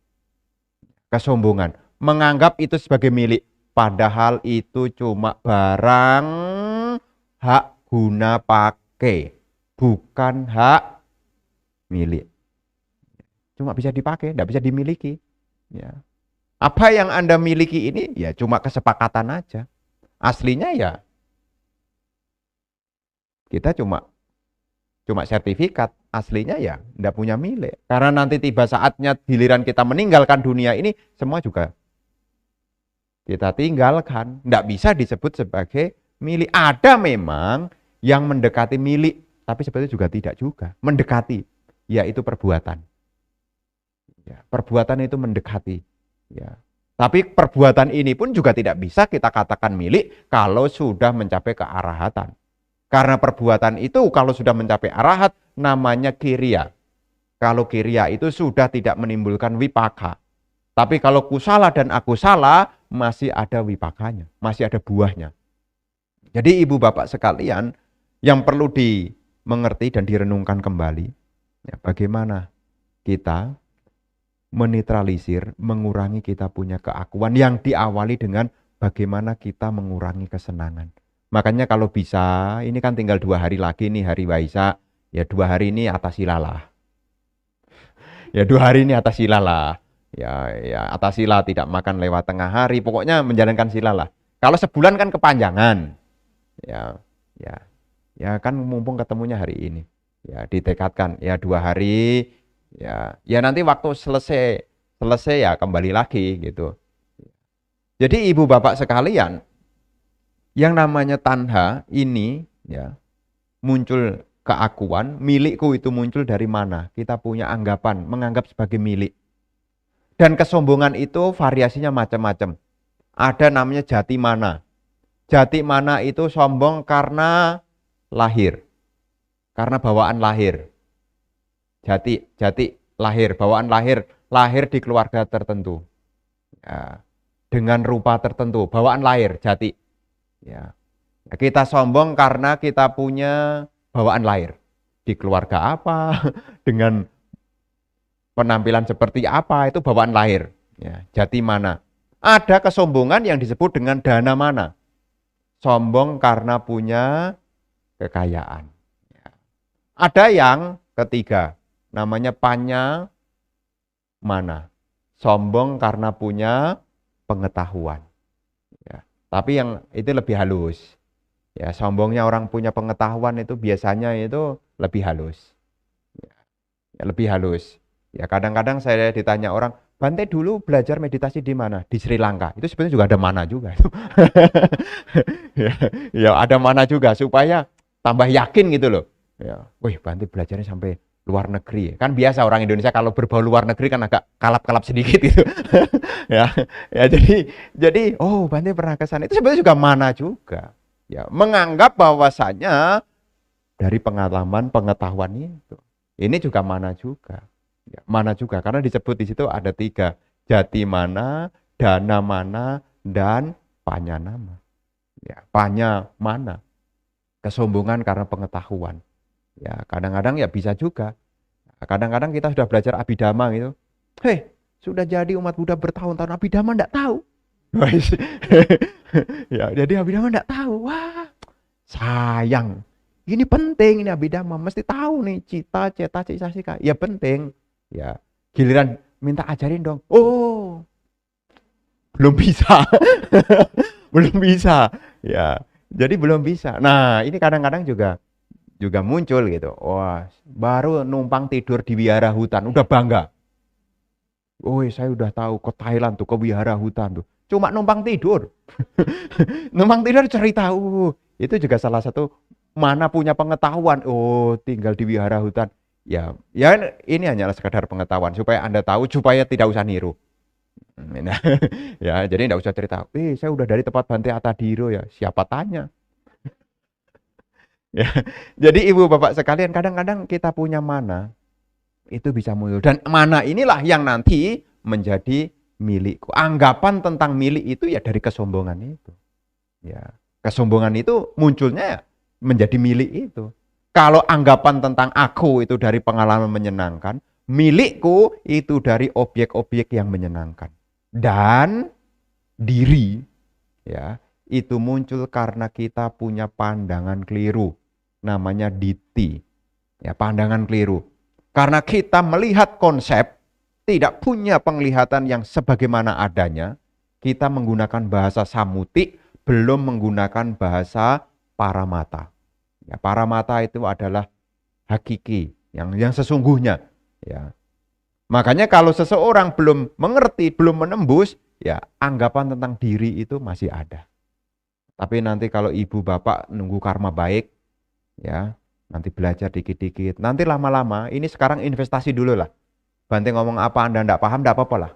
Kesombongan. Menganggap itu sebagai milik. Padahal itu cuma barang hak guna pakai, bukan hak milik. Cuma bisa dipakai, tidak bisa dimiliki. Ya. Apa yang Anda miliki ini ya cuma kesepakatan aja. Aslinya ya kita cuma sertifikat, aslinya ya tidak punya milik. Karena nanti tiba saatnya giliran kita meninggalkan dunia ini, semua juga kita tinggalkan. Tidak bisa disebut sebagai milik. Ada memang yang mendekati milik, tapi sebetulnya juga tidak juga. Mendekati, yaitu perbuatan. Ya, perbuatan itu mendekati. Ya. Tapi perbuatan ini pun juga tidak bisa kita katakan milik kalau sudah mencapai kearahatan. Karena perbuatan itu kalau sudah mencapai arahat namanya kiriya. Kalau kiriya itu sudah tidak menimbulkan wipaka. Tapi kalau kusala dan akusala masih ada wipakanya, masih ada buahnya. Jadi ibu bapak sekalian yang perlu dimengerti dan direnungkan kembali, ya, bagaimana kita menetralisir, mengurangi kita punya keakuan yang diawali dengan bagaimana kita mengurangi kesenangan. Makanya kalau bisa, ini kan tinggal 2 hari lagi nih hari Waisak, ya 2 hari ini atasilalah. Ya 2 hari ini atasilalah. Ya atasila tidak makan lewat tengah hari, pokoknya menjalankan silalah. Kalau sebulan kan kepanjangan. Ya kan mumpung ketemunya hari ini. Ya ditekatkan, ya 2 hari, ya nanti waktu selesai ya kembali lagi gitu. Jadi ibu bapak sekalian, yang namanya tanha ini ya muncul keakuan, milikku itu muncul dari mana? Kita punya anggapan, menganggap sebagai milik. Dan kesombongan itu variasinya macam-macam. Ada namanya jati mana. Jati mana itu sombong karena lahir. Karena bawaan lahir. Jati lahir, bawaan lahir di keluarga tertentu. Ya, dengan rupa tertentu, bawaan lahir, jati. Ya. Kita sombong karena kita punya bawaan lahir. Di keluarga apa, dengan penampilan seperti apa, itu bawaan lahir. Ya, jati mana. Ada kesombongan yang disebut dengan dana mana. Sombong karena punya kekayaan. Ya. Ada yang ketiga, namanya panya mana. Sombong karena punya pengetahuan. Tapi yang itu lebih halus. Ya, sombongnya orang punya pengetahuan itu biasanya itu lebih halus. Ya, lebih halus. Ya, kadang-kadang saya ditanya orang, Bante dulu belajar meditasi di mana? Di Sri Lanka. Itu sebenarnya juga ada mana juga. Ya, ada mana juga supaya tambah yakin gitu loh. Ya, wih, Bante belajarnya sampai luar negeri. Kan biasa orang Indonesia kalau berbau luar negeri kan agak kalap-kalap sedikit gitu. ya jadi oh Bante pernah ke sana. Itu sebenarnya juga mana juga. Ya, menganggap bahwasanya dari pengalaman pengetahuan itu. Ini juga mana juga. Ya, mana juga karena disebut di situ ada 3, jati mana, dana mana, dan panya nama. Ya, panya mana. Kesombongan karena pengetahuan. Ya, kadang-kadang ya bisa juga. Kadang-kadang kita sudah belajar abhidhamma gitu. Hei, sudah jadi umat Buddha bertahun-tahun abhidhamma enggak tahu. Ya, jadi abhidhamma enggak tahu. Wah, sayang. Ini penting ini abhidhamma, mesti tahu nih cita, ceta, cetasika. Ya penting. Ya, giliran minta ajarin dong. Oh, belum bisa. Belum bisa. Ya, jadi belum bisa. Nah, ini kadang-kadang juga muncul gitu. Wah, baru numpang tidur di wihara hutan, udah bangga. Oh, saya udah tahu ke Thailand tuh, ke wihara hutan tuh. Cuma numpang tidur. Numpang tidur cerita, itu juga salah satu mana punya pengetahuan. Oh, tinggal di wihara hutan. Ya ini hanyalah sekadar pengetahuan supaya Anda tahu, supaya tidak usah niru. Nah, ya, jadi tidak usah cerita. Saya udah dari tempat Bante Atadhiro ya. Siapa tanya? Ya, jadi ibu bapak sekalian, kadang-kadang kita punya mana itu bisa muncul, dan mana inilah yang nanti menjadi milikku. Anggapan tentang milik itu ya dari kesombongan itu. Ya, kesombongan itu munculnya menjadi milik itu. Kalau anggapan tentang aku itu dari pengalaman menyenangkan, milikku itu dari objek-objek yang menyenangkan. Dan diri ya itu muncul karena kita punya pandangan keliru. Namanya diti. Ya, pandangan keliru. Karena kita melihat konsep, tidak punya penglihatan yang sebagaimana adanya, kita menggunakan bahasa samutik, belum menggunakan bahasa paramata. Ya, paramata itu adalah hakiki, yang sesungguhnya. Ya. Makanya kalau seseorang belum mengerti, belum menembus, ya anggapan tentang diri itu masih ada. Tapi nanti kalau ibu bapak nunggu karma baik, ya nanti belajar dikit-dikit. Nanti lama-lama, ini sekarang investasi dulu lah. Bante ngomong apa Anda tidak paham, tidak apa-apa lah.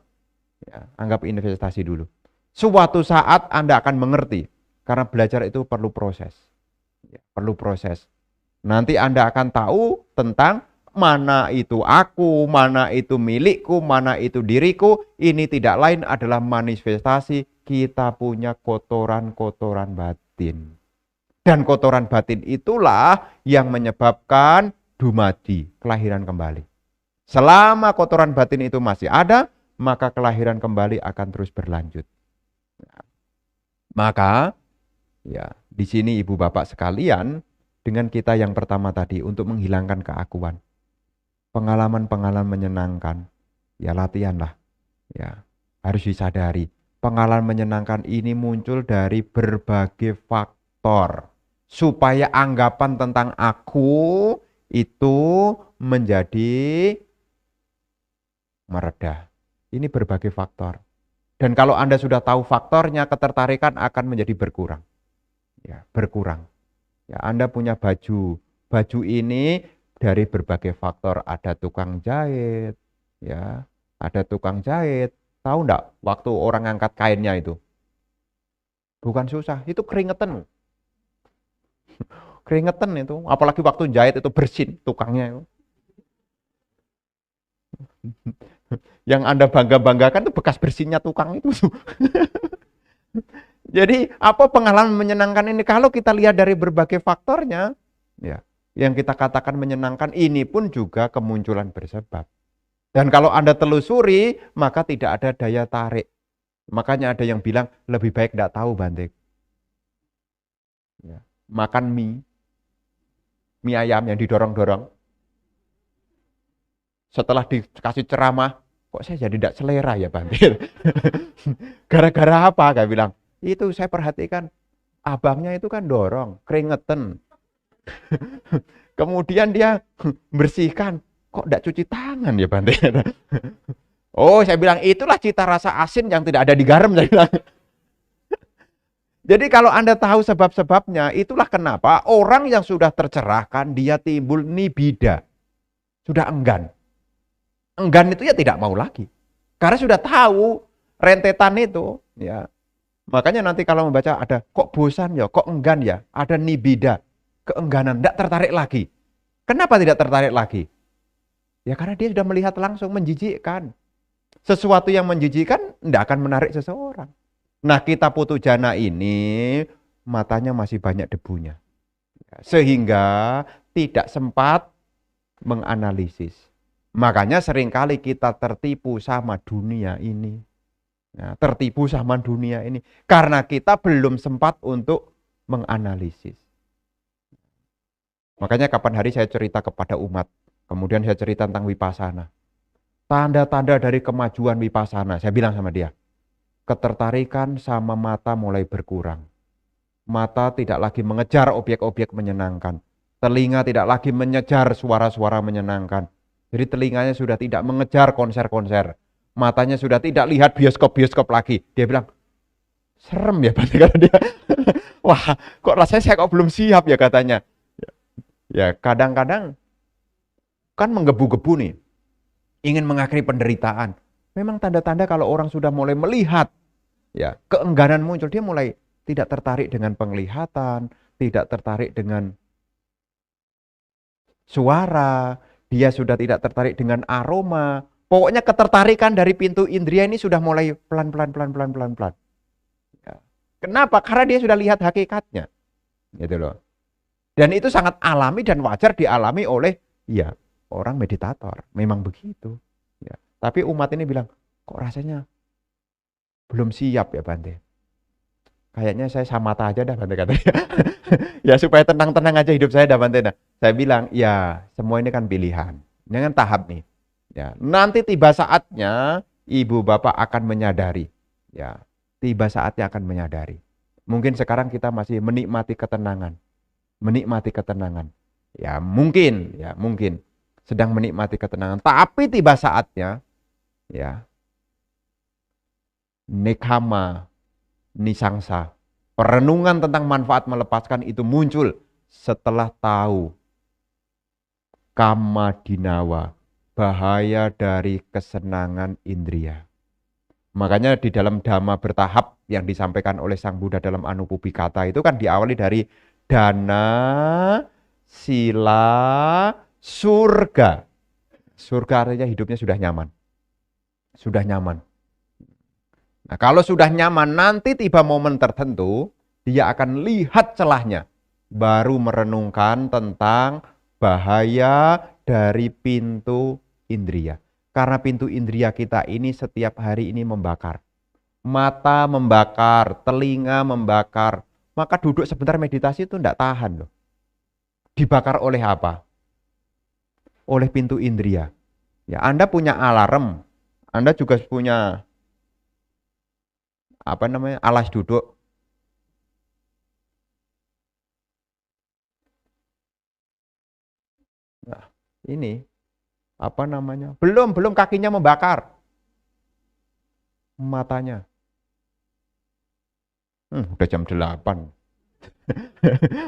Ya, anggap investasi dulu. Suatu saat Anda akan mengerti. Karena belajar itu perlu proses. Ya, perlu proses. Nanti Anda akan tahu tentang mana itu aku, mana itu milikku, mana itu diriku. Ini tidak lain adalah manifestasi kita punya kotoran-kotoran batin. Dan kotoran batin itulah yang menyebabkan dumadi, kelahiran kembali. Selama kotoran batin itu masih ada, maka kelahiran kembali akan terus berlanjut. Maka, ya, di sini ibu bapak sekalian, dengan kita yang pertama tadi untuk menghilangkan keakuan, pengalaman-pengalaman menyenangkan, ya latihanlah, ya harus disadari. Pengalaman menyenangkan ini muncul dari berbagai faktor, supaya anggapan tentang aku itu menjadi meredah. Ini berbagai faktor. Dan kalau Anda sudah tahu faktornya, ketertarikan akan menjadi berkurang. Ya, berkurang. Ya, Anda punya baju. Baju ini dari berbagai faktor. Ada tukang jahit, ya, ada tukang jahit. Tahu enggak waktu orang angkat kainnya itu? Bukan susah, itu keringetan. Keringetan itu, apalagi waktu jahit itu bersin tukangnya itu. Yang Anda bangga-banggakan itu bekas bersihnya tukang itu. Jadi apa pengalaman menyenangkan ini? Kalau kita lihat dari berbagai faktornya, ya, yang kita katakan menyenangkan ini pun juga kemunculan bersebab. Dan kalau Anda telusuri, maka tidak ada daya tarik. Makanya ada yang bilang lebih baik tidak tahu Bante. Ya. Makan mie ayam yang didorong-dorong. Setelah dikasih ceramah, kok saya jadi tidak selera ya Bante. Gara-gara apa? Kayak bilang, itu saya perhatikan abangnya itu kan dorong, keringetan. Kemudian dia bersihkan, kok tidak cuci tangan ya Bante. Oh, saya bilang itulah cita rasa asin yang tidak ada di garam, saya bilang. Jadi kalau Anda tahu sebab-sebabnya, itulah kenapa orang yang sudah tercerahkan, dia timbul nibida. Sudah enggan. Enggan itu ya tidak mau lagi. Karena sudah tahu rentetan itu. Ya. Makanya nanti kalau membaca ada, kok bosan ya, kok enggan ya, ada nibida. Keengganan, tidak tertarik lagi. Kenapa tidak tertarik lagi? Ya karena dia sudah melihat langsung, menjijikkan. Sesuatu yang menjijikkan tidak akan menarik seseorang. Nah kita putu jana ini matanya masih banyak debunya. Sehingga tidak sempat menganalisis. Makanya seringkali kita tertipu sama dunia ini. Nah, tertipu sama dunia ini. Karena kita belum sempat untuk menganalisis. Makanya kapan hari saya cerita kepada umat. Kemudian saya cerita tentang Vipassana. Tanda-tanda dari kemajuan Vipassana. Saya bilang sama dia. Ketertarikan sama mata mulai berkurang. Mata tidak lagi mengejar objek-objek menyenangkan. Telinga tidak lagi mengejar suara-suara menyenangkan. Jadi telinganya sudah tidak mengejar konser-konser. Matanya sudah tidak lihat bioskop-bioskop lagi. Dia bilang, serem ya berarti kata dia. Wah, kok rasanya saya kok belum siap ya katanya. Ya kadang-kadang kan menggebu-gebu nih. Ingin mengakhiri penderitaan. Memang tanda-tanda kalau orang sudah mulai melihat, ya keengganan muncul, dia mulai tidak tertarik dengan penglihatan, tidak tertarik dengan suara, dia sudah tidak tertarik dengan aroma. Pokoknya ketertarikan dari pintu indria ini sudah mulai pelan-pelan, pelan-pelan, pelan-pelan. Ya. Kenapa? Karena dia sudah lihat hakikatnya, gitu loh. Dan itu sangat alami dan wajar dialami oleh ya orang meditator. Memang begitu. Ya. Tapi umat ini bilang, kok rasanya belum siap ya Bante. kayaknya saya samata aja dah Bante katanya. Ya supaya tenang-tenang aja hidup saya dah Bante. Nah, saya bilang, ya semua ini kan pilihan. Ini kan tahap nih. Ya, nanti tiba saatnya ibu bapak akan menyadari. Ya, tiba saatnya akan menyadari. Mungkin sekarang kita masih menikmati ketenangan. Menikmati ketenangan. Ya mungkin sedang menikmati ketenangan. Tapi tiba saatnya, ya, nekama, nisangsa, perenungan tentang manfaat melepaskan itu muncul setelah tahu kama dinawa, bahaya dari kesenangan indria. Makanya di dalam dhamma bertahap yang disampaikan oleh Sang Buddha dalam Anupubbhikata itu kan diawali dari dana, sila, surga. Surga artinya hidupnya sudah nyaman. Sudah nyaman. Nah, kalau sudah nyaman, nanti tiba momen tertentu, dia akan lihat celahnya. Baru merenungkan tentang bahaya dari pintu indria. Karena pintu indria kita ini setiap hari ini membakar. Mata membakar, telinga membakar. Maka duduk sebentar meditasi itu tidak tahan loh. Dibakar oleh apa? Oleh pintu indria. Ya, Anda punya alarm. Anda juga punya alas duduk. Nah, ini belum kakinya membakar. Matanya. Udah jam 8.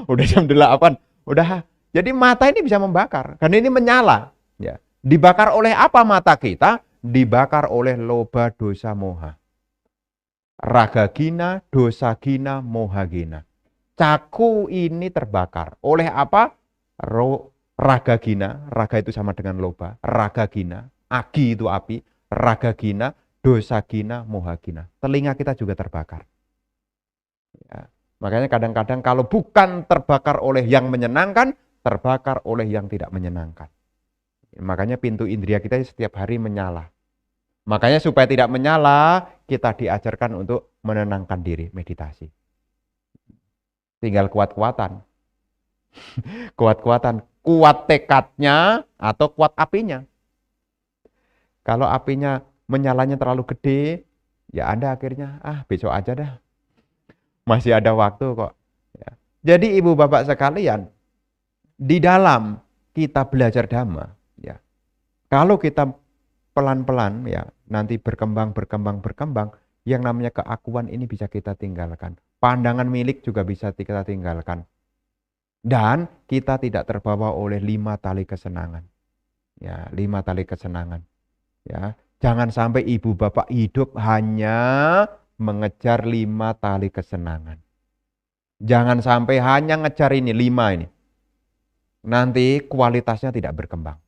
Udah jam 8. Udah. Jadi mata ini bisa membakar. Karena ini menyala. Ya. Dibakar oleh apa mata kita? Dibakar oleh loba, dosa, moha. Raga gina, dosa gina, moha gina. Caku ini terbakar. Oleh apa? Raga gina. Raga itu sama dengan loba. Raga gina. Agi itu api. Raga gina, dosa gina, moha gina. Telinga kita juga terbakar. Ya. Makanya kadang-kadang kalau bukan terbakar oleh yang menyenangkan, terbakar oleh yang tidak menyenangkan. Makanya pintu indria kita setiap hari menyala. Makanya supaya tidak menyala, kita diajarkan untuk menenangkan diri, meditasi. Tinggal kuat-kuatan. Kuat-kuatan. Kuat tekadnya atau kuat apinya. Kalau apinya menyalanya terlalu gede, ya Anda akhirnya, besok aja dah. Masih ada waktu kok. Ya. Jadi ibu bapak sekalian, di dalam kita belajar dhamma, ya, kalau kita pelan-pelan ya nanti berkembang, yang namanya keakuan ini bisa kita tinggalkan. Pandangan milik juga bisa kita tinggalkan. Dan kita tidak terbawa oleh 5 tali kesenangan. Ya, 5 tali kesenangan. Ya, jangan sampai ibu bapak hidup hanya mengejar 5 tali kesenangan. Jangan sampai hanya ngejar ini 5 ini. Nanti kualitasnya tidak berkembang.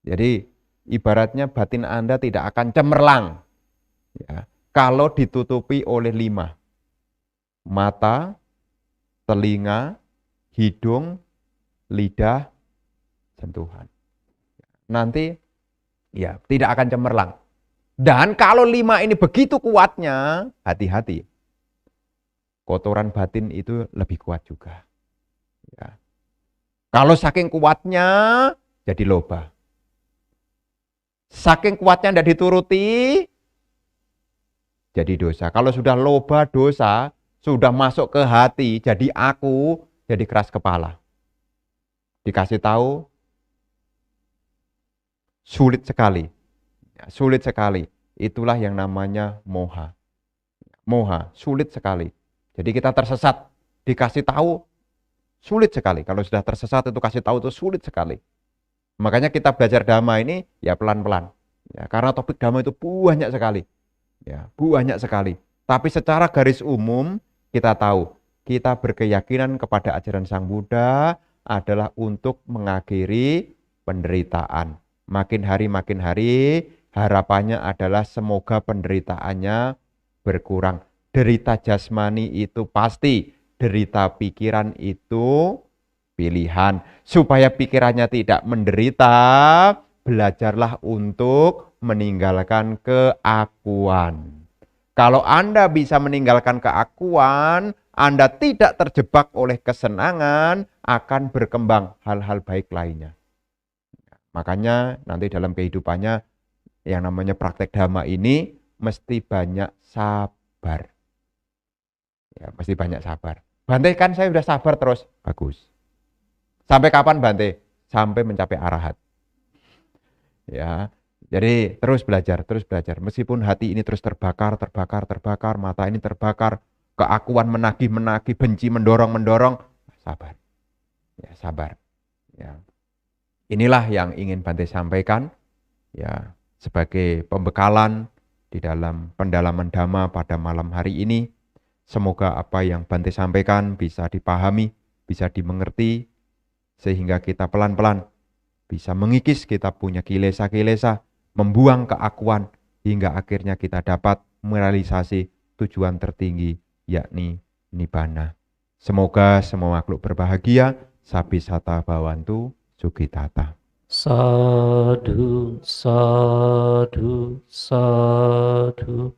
Jadi ibaratnya batin Anda tidak akan cemerlang. Ya, kalau ditutupi oleh 5. Mata, telinga, hidung, lidah, sentuhan. Nanti ya tidak akan cemerlang. Dan kalau 5 ini begitu kuatnya, hati-hati. Kotoran batin itu lebih kuat juga. Ya. Kalau saking kuatnya, jadi loba. Saking kuatnya tidak dituruti, jadi dosa. Kalau sudah loba dosa, sudah masuk ke hati, jadi aku, jadi keras kepala. Dikasih tahu, sulit sekali. Ya, sulit sekali. Itulah yang namanya moha. Moha, sulit sekali. Jadi kita tersesat, dikasih tahu, sulit sekali. Kalau sudah tersesat itu kasih tahu itu sulit sekali. Makanya kita belajar dhamma ini ya pelan-pelan. Ya, karena topik dhamma itu banyak sekali. Ya, banyak sekali. Tapi secara garis umum kita tahu, kita berkeyakinan kepada ajaran Sang Buddha adalah untuk mengakhiri penderitaan. Makin hari harapannya adalah semoga penderitaannya berkurang. Derita jasmani itu pasti, derita pikiran itu pilihan. Supaya pikirannya tidak menderita, belajarlah untuk meninggalkan keakuan. Kalau Anda bisa meninggalkan keakuan, Anda tidak terjebak oleh kesenangan, akan berkembang hal-hal baik lainnya. Makanya nanti dalam kehidupannya yang namanya praktek dhamma ini mesti banyak sabar. Ya, mesti banyak sabar. Bante kan saya udah sabar terus. Bagus. Sampai kapan Bante? Sampai mencapai arahat. Ya, jadi terus belajar, terus belajar. Meskipun hati ini terus terbakar, mata ini terbakar, keakuan menagih, benci mendorong, sabar. Ya, sabar. Ya. Inilah yang ingin Bante sampaikan ya sebagai pembekalan di dalam pendalaman Dhamma pada malam hari ini. Semoga apa yang Bante sampaikan bisa dipahami, bisa dimengerti, sehingga kita pelan-pelan bisa mengikis kita punya kilesa-kilesa, membuang keakuan, hingga akhirnya kita dapat merealisasi tujuan tertinggi, yakni Nibbana. Semoga semua makhluk berbahagia, Sabisata Bhawantu, Sugitata. Sadhu, sadhu, sadhu.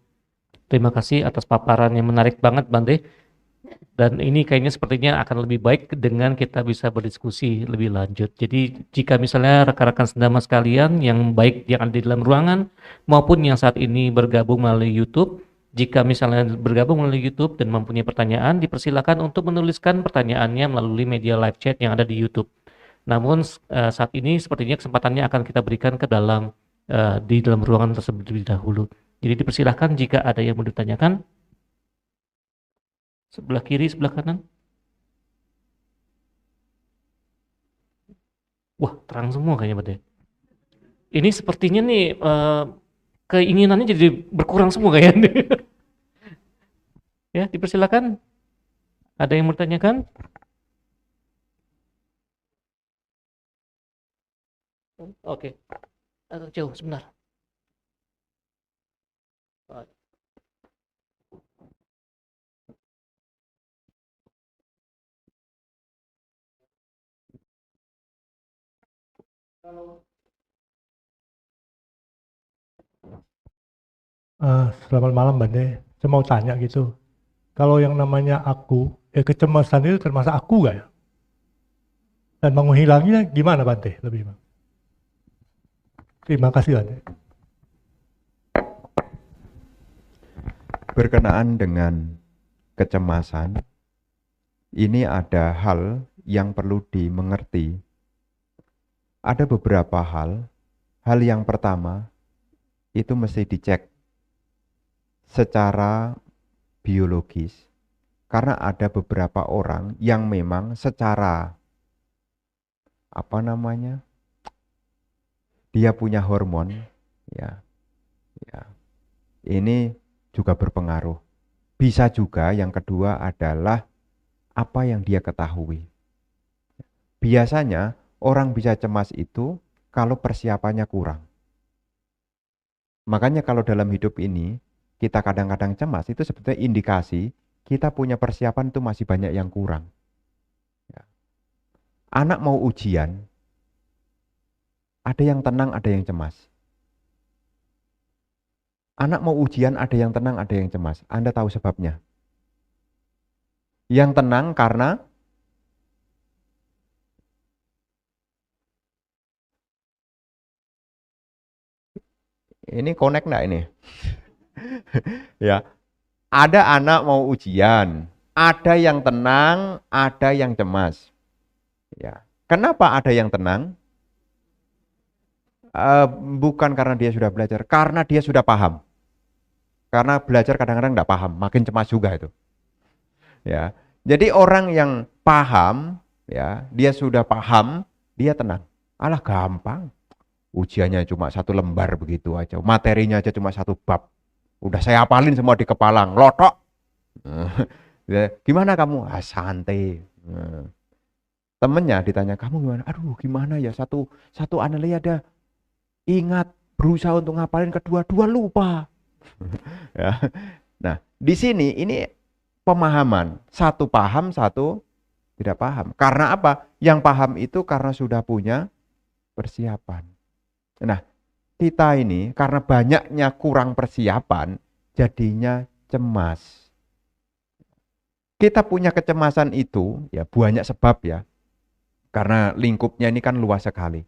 Terima kasih atas paparan yang menarik banget, Bante. Dan ini kayaknya sepertinya akan lebih baik dengan kita bisa berdiskusi lebih lanjut. Jadi jika misalnya rekan-rekan sendama sekalian yang baik yang ada di dalam ruangan maupun yang saat ini bergabung melalui YouTube, jika misalnya bergabung melalui YouTube dan mempunyai pertanyaan, dipersilakan untuk menuliskan pertanyaannya melalui media live chat yang ada di YouTube. Namun saat ini sepertinya kesempatannya akan kita berikan ke dalam di dalam ruangan tersebut terlebih dahulu. Jadi dipersilakan jika ada yang mau ditanyakan. Sebelah kiri, sebelah kanan. Wah, terang semua kayaknya, Bade. Ini sepertinya nih keinginannya jadi berkurang semua kayaknya. Ya, dipersilakan. Ada yang mau ditanyakan? Oke. Agak jauh sebentar. Selamat malam Bante, saya mau tanya gitu, kalau yang namanya aku, kecemasan itu termasuk aku gak ya? Dan menghilanginya gimana Bante? Lebih Bang. Terima kasih Bante. Berkenaan dengan kecemasan, ini ada hal yang perlu dimengerti. Ada beberapa hal. Hal yang pertama, itu mesti dicek secara biologis. Karena ada beberapa orang yang memang secara dia punya hormon, ya. Ini juga berpengaruh. Bisa juga yang kedua adalah apa yang dia ketahui. Biasanya orang bisa cemas itu kalau persiapannya kurang. Makanya kalau dalam hidup ini kita kadang-kadang cemas, itu sebetulnya indikasi kita punya persiapan itu masih banyak yang kurang. Ya. Anak mau ujian, ada yang tenang, ada yang cemas. Anak mau ujian, ada yang tenang, ada yang cemas. Anda tahu sebabnya? Yang tenang karena ini connect enggak ini? Ya, ada anak mau ujian, ada yang tenang, ada yang cemas. Ya, kenapa ada yang tenang? Bukan karena dia sudah belajar, karena dia sudah paham. Karena belajar kadang-kadang enggak paham, makin cemas juga itu. Ya, jadi orang yang paham, ya, dia sudah paham, dia tenang. Alah gampang. Ujiannya cuma 1 lembar begitu aja. Materinya aja cuma 1 bab. Udah saya hafalin semua di kepala, ngelotok. Gimana kamu? Ah, santai. Temennya ditanya, kamu gimana? Aduh, gimana ya? Satu analia ada ingat, berusaha untuk ngapalin, kedua-dua lupa. Ya. Nah, di sini ini pemahaman. Satu paham, satu tidak paham. Karena apa? Yang paham itu karena sudah punya persiapan. Nah, kita ini karena banyaknya kurang persiapan, jadinya cemas. Kita punya kecemasan itu ya banyak sebab ya. Karena lingkupnya ini kan luas sekali.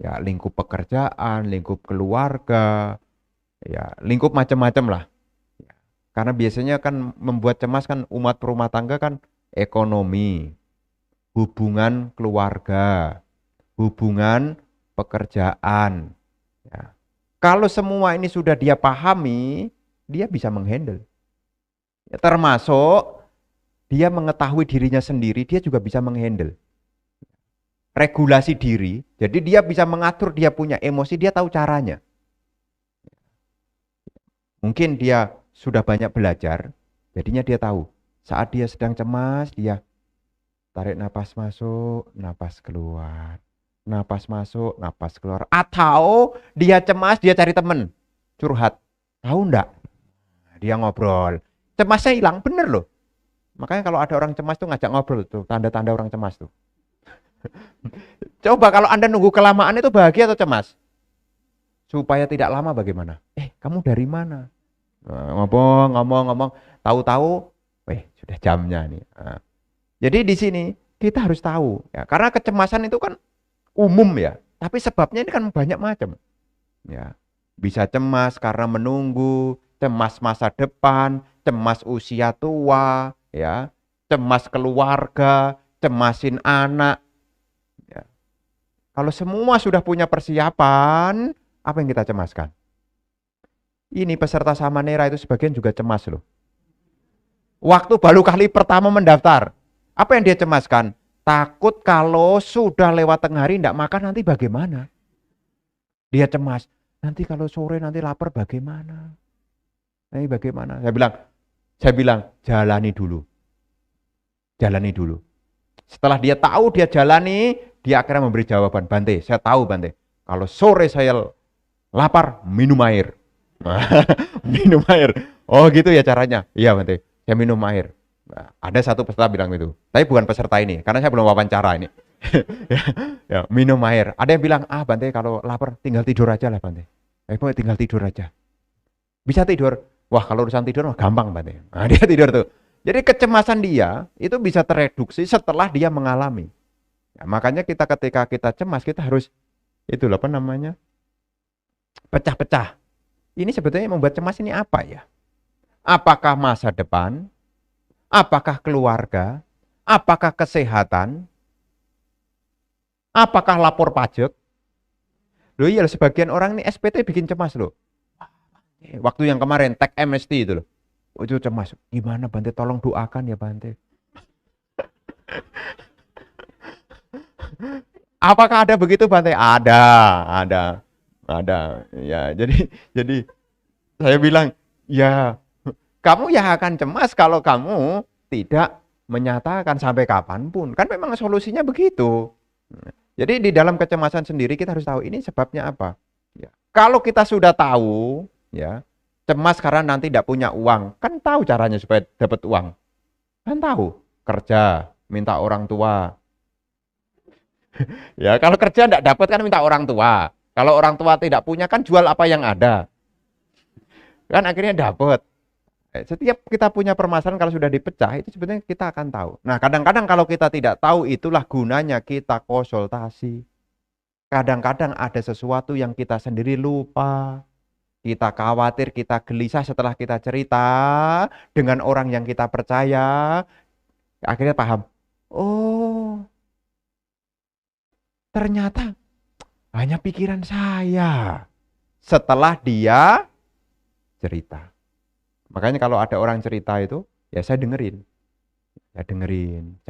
Ya, lingkup pekerjaan, lingkup keluarga, ya, lingkup macam-macam lah. Ya, karena biasanya kan membuat cemas kan umat rumah tangga kan ekonomi, hubungan keluarga, hubungan pekerjaan. Ya. Kalau semua ini sudah dia pahami, dia bisa menghandle. Ya, termasuk dia mengetahui dirinya sendiri, dia juga bisa menghandle. Regulasi diri, jadi dia bisa mengatur, dia punya emosi, dia tahu caranya. Mungkin dia sudah banyak belajar, jadinya dia tahu. Saat dia sedang cemas, dia tarik napas masuk, napas keluar. Napas masuk, napas keluar. Atau dia cemas, dia cari teman, curhat. Tahu enggak? Dia ngobrol. Cemasnya hilang, bener loh. Makanya kalau ada orang cemas tuh ngajak ngobrol tuh, tanda-tanda orang cemas tuh. Coba kalau Anda nunggu kelamaan itu bahagia atau cemas? Supaya tidak lama bagaimana? Kamu dari mana? Ngomong, tahu-tahu, sudah jamnya nih. Jadi di sini kita harus tahu, ya, karena kecemasan itu kan umum ya, tapi sebabnya ini kan banyak macam. Ya, bisa cemas karena menunggu, cemas masa depan, cemas usia tua, ya, cemas keluarga, cemasin anak. Ya. Kalau semua sudah punya persiapan, apa yang kita cemaskan? Ini peserta Samanera itu sebagian juga cemas loh. Waktu baru kali pertama mendaftar, apa yang dia cemaskan? Takut kalau sudah lewat tengah hari tidak makan nanti bagaimana? Dia cemas, nanti kalau sore nanti lapar bagaimana? Nanti bagaimana? Saya bilang jalani dulu. Jalani dulu. Setelah dia tahu dia jalani, dia akhirnya memberi jawaban, Bante, saya tahu Bante, kalau sore saya lapar, minum air. Minum air. Oh gitu ya caranya. Iya Bante, saya minum air. Nah, ada satu peserta bilang itu. Tapi bukan peserta ini, karena saya belum wawancara ini. Ya, minum air. Ada yang bilang, Bante kalau lapar tinggal tidur aja lah Bante. Tinggal tidur aja. Bisa tidur. Wah kalau urusan tidur gampang Bante. Nah, dia tidur tuh. Jadi kecemasan dia itu bisa tereduksi setelah dia mengalami. Ya, makanya ketika kita cemas, kita harus itulah apa namanya? Pecah-pecah. Ini sebetulnya yang membuat cemas ini apa ya? Apakah masa depan? Apakah keluarga? Apakah kesehatan? Apakah lapor pajak? Loh iya, sebagian orang ini SPT bikin cemas loh. Waktu yang kemarin tag amnesty itu loh. Itu cemas. Gimana Bante, tolong doakan ya Bante. Apakah ada begitu Bante? Ada. Ya, jadi saya bilang, ya kamu ya akan cemas kalau kamu tidak menyatakan sampai kapanpun. Kan memang solusinya begitu. Jadi di dalam kecemasan sendiri kita harus tahu ini sebabnya apa. Ya. Kalau kita sudah tahu, ya cemas karena nanti tidak punya uang, kan tahu caranya supaya dapat uang. Kan tahu, kerja, minta orang tua. Ya kalau kerja tidak dapat kan minta orang tua. Kalau orang tua tidak punya kan jual apa yang ada. Kan akhirnya dapat. Setiap kita punya permasalahan kalau sudah dipecah itu sebenarnya kita akan tahu. Nah kadang-kadang kalau kita tidak tahu itulah gunanya kita konsultasi. Kadang-kadang ada sesuatu yang kita sendiri lupa. Kita khawatir, kita gelisah setelah kita cerita dengan orang yang kita percaya. Akhirnya paham. Oh, ternyata hanya pikiran saya. Setelah dia cerita. Makanya kalau ada orang cerita itu, ya saya dengerin. Saya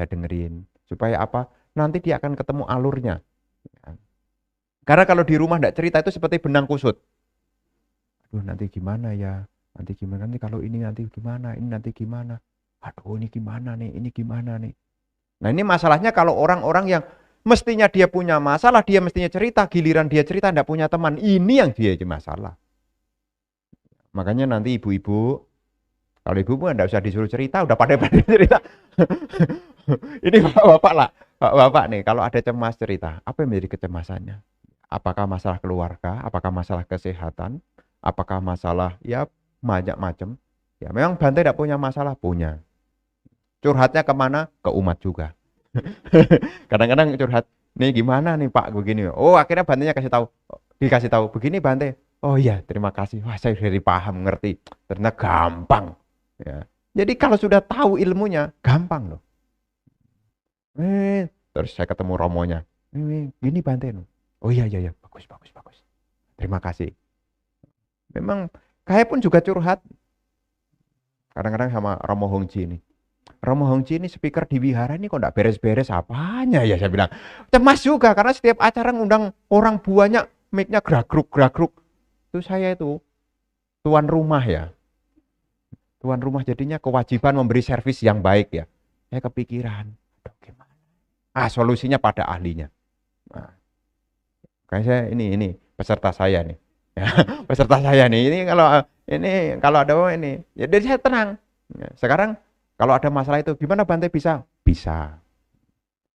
dengerin. Supaya apa? Nanti dia akan ketemu alurnya. Karena kalau di rumah tidak cerita itu seperti benang kusut. Aduh nanti gimana ya? Nanti gimana? Nanti kalau ini nanti gimana? Ini nanti gimana? Aduh ini gimana nih? Ini gimana nih? Nah ini masalahnya kalau orang-orang yang mestinya dia punya masalah, dia mestinya cerita, giliran dia cerita tidak punya teman. Ini yang dia masalah. Makanya nanti ibu-ibu, kalau ibu-ibu tidak usah disuruh cerita, udah pandai-pandai cerita. Ini bapak-bapak lah. Bapak nih, kalau ada cemas cerita, apa yang menjadi kecemasannya? Apakah masalah keluarga? Apakah masalah kesehatan? Apakah masalah ya banyak macam. Ya memang Bante tidak punya masalah, punya. Curhatnya kemana? Ke umat juga. Kadang-kadang curhat, nih gimana nih Pak begini. Oh akhirnya Bantenya dikasih tahu begini Bante. Oh iya terima kasih. Wah saya jadi paham ngerti. Ternyata gampang. Ya. Jadi kalau sudah tahu ilmunya gampang loh. Terus saya ketemu romonya. Gini Bante. Oh iya bagus. Terima kasih. Memang saya pun juga curhat. Kadang-kadang sama Romo Hongji ini. Romo Hongji ini speaker di wihara ini kok enggak beres-beres apanya ya, saya bilang. Cemas juga karena setiap acara ngundang orang banyak, mic-nya gragruk. Itu saya itu tuan rumah ya. Tuan rumah jadinya kewajiban memberi servis yang baik ya. Saya kepikiran, aduh gimana? Solusinya pada ahlinya. Nah, kayak saya ini peserta saya nih. Ya, peserta saya nih. Ini kalau ada ini, ya dari saya tenang. Ya, sekarang kalau ada masalah itu, gimana Bante bisa? Bisa.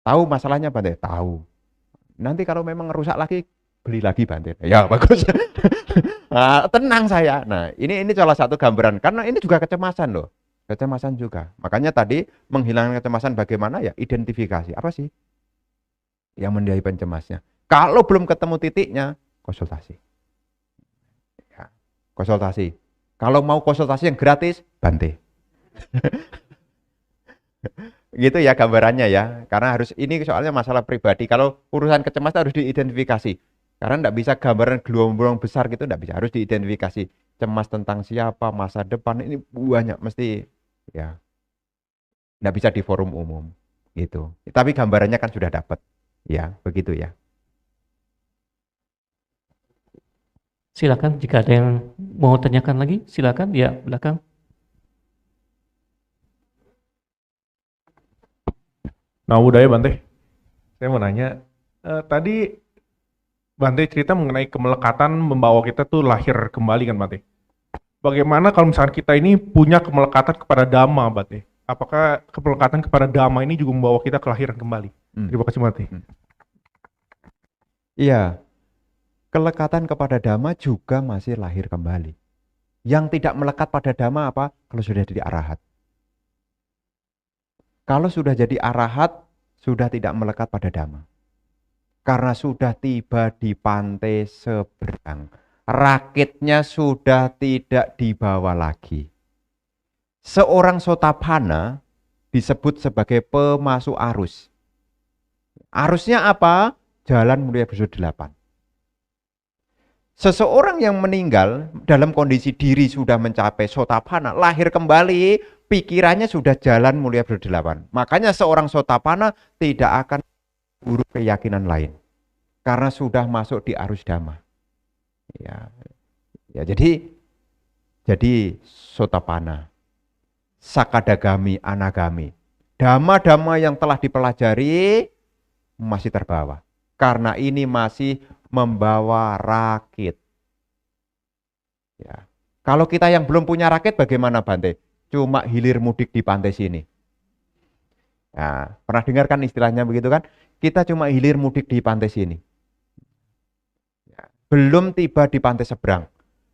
Tahu masalahnya Bante? Tahu. Nanti kalau memang rusak lagi, beli lagi Bante. Ya bagus. Nah, tenang saya. Nah ini salah satu gambaran. Karena ini juga kecemasan loh. Kecemasan juga. Makanya tadi menghilangkan kecemasan bagaimana ya? Identifikasi. Apa sih yang menjadi pencemasnya? Kalau belum ketemu titiknya, konsultasi. Ya, konsultasi. Kalau mau konsultasi yang gratis, Bante. Gitu ya gambarannya ya. Karena ini soalnya masalah pribadi. Kalau urusan kecemasan harus diidentifikasi. Karena enggak bisa gambaran gelombang besar gitu, enggak bisa. Harus diidentifikasi. Cemas tentang siapa, masa depan, ini banyak mesti ya. Enggak bisa di forum umum gitu. Tapi gambarannya kan sudah dapat. Ya, begitu ya. Silakan jika ada yang mau tanyakan lagi, silakan ya belakang. Nah, budaya Bante, saya mau nanya, tadi Bante cerita mengenai kemelekatan membawa kita tuh lahir kembali kan Bante. Bagaimana kalau misalkan kita ini punya kemelekatan kepada Dhamma Bante? Apakah kemelekatan kepada Dhamma ini juga membawa kita kelahiran kembali? Terima kasih Bante. Iya, kelekatan kepada Dhamma juga masih lahir kembali. Yang tidak melekat pada Dhamma apa? Kalau sudah jadi arahat. Kalau sudah jadi arahat, sudah tidak melekat pada Dhamma. Karena sudah tiba di pantai seberang. Rakitnya sudah tidak dibawa lagi. Seorang Sotapanna disebut sebagai pemasuk arus. Arusnya apa? Jalan Mulia Bhusu 8. Seseorang yang meninggal dalam kondisi diri sudah mencapai Sotapanna, lahir kembali, pikirannya sudah jalan Mulia Bhusu 8. Makanya seorang Sotapanna tidak akan buru keyakinan lain. Karena sudah masuk di arus Dhamma. Ya jadi Sotapanna, Sakadagami, Anagami. Dhamma-dhamma yang telah dipelajari masih terbawa. Karena ini masih membawa rakit. Ya. Kalau kita yang belum punya rakit bagaimana Bante? Cuma hilir mudik di pantai sini. Nah, pernah dengarkan istilahnya begitu kan? Kita cuma hilir mudik di pantai sini. Ya. Belum tiba di pantai seberang.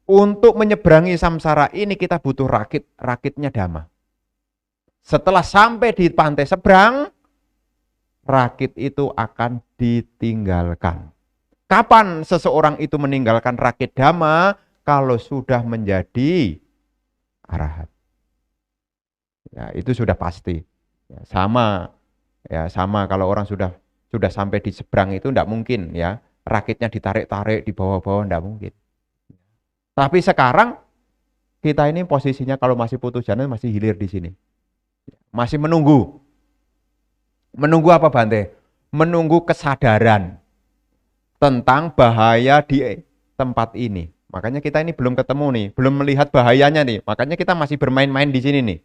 Untuk menyeberangi samsara ini kita butuh rakit. Rakitnya Dhamma. Setelah sampai di pantai seberang, rakit itu akan ditinggalkan. Kapan seseorang itu meninggalkan rakit Dhamma? Kalau sudah menjadi arahat. Ya, itu sudah pasti. Ya, sama kalau orang sudah sampai di seberang itu tidak mungkin ya. Rakitnya ditarik-tarik di bawah-bawah tidak mungkin. Tapi sekarang kita ini posisinya kalau masih putus jana masih hilir di sini. Masih menunggu. Menunggu apa Bante? Menunggu kesadaran tentang bahaya di tempat ini. Makanya kita ini belum ketemu nih, belum melihat bahayanya nih. Makanya kita masih bermain-main di sini nih.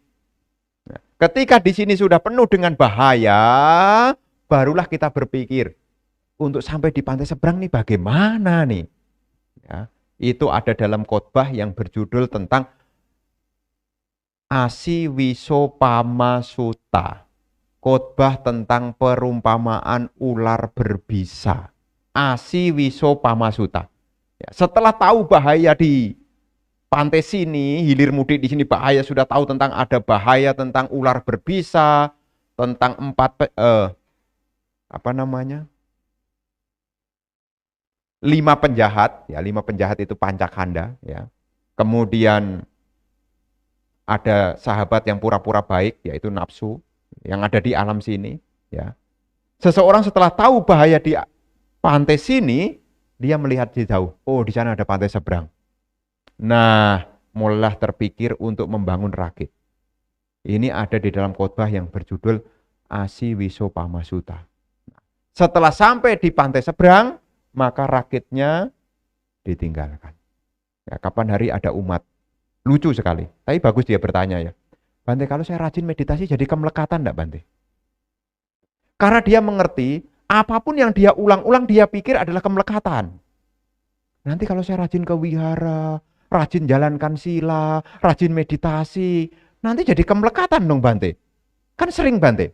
Nah, ketika di sini sudah penuh dengan bahaya, barulah kita berpikir untuk sampai di pantai seberang nih bagaimana nih? Ya, itu ada dalam khotbah yang berjudul tentang Asiwisopama Sutta. Khotbah tentang perumpamaan ular berbisa. Asiwisopama Sutta. Ya, setelah tahu bahaya di pantai sini, hilir mudik di sini bahaya, sudah tahu tentang ada bahaya tentang ular berbisa, tentang apa namanya? 5 penjahat, ya 5 penjahat itu pancakanda, ya. Kemudian ada sahabat yang pura-pura baik, yaitu nafsu, yang ada di alam sini, ya. Seseorang setelah tahu bahaya di pantai sini, dia melihat di jauh, oh di sana ada pantai seberang. Nah, mulailah terpikir untuk membangun rakit. Ini ada di dalam khotbah yang berjudul Asi Wisopama Sutta. Setelah sampai di pantai seberang, maka rakitnya ditinggalkan. Ya, kapan hari ada umat. Lucu sekali. Tapi bagus dia bertanya ya. Bante, kalau saya rajin meditasi jadi kemelekatan enggak, Bante? Karena dia mengerti, apapun yang dia ulang-ulang dia pikir adalah kemelekatan. Nanti kalau saya rajin ke wihara, rajin jalankan sila, rajin meditasi, nanti jadi kemelekatan dong, Bante. Kan sering, Bante.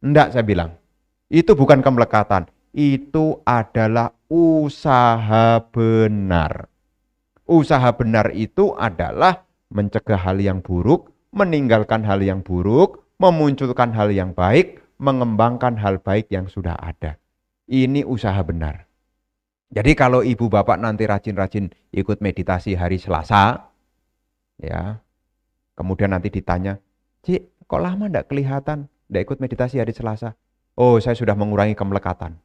Enggak, saya bilang. Itu bukan kemelekatan. Itu adalah usaha benar. Usaha benar itu adalah mencegah hal yang buruk, meninggalkan hal yang buruk, memunculkan hal yang baik, mengembangkan hal baik yang sudah ada. Ini usaha benar. Jadi kalau ibu bapak nanti rajin-rajin ikut meditasi hari Selasa, ya, kemudian nanti ditanya, Cik, kok lama enggak kelihatan, enggak ikut meditasi hari Selasa? Oh, saya sudah mengurangi kemelekatan.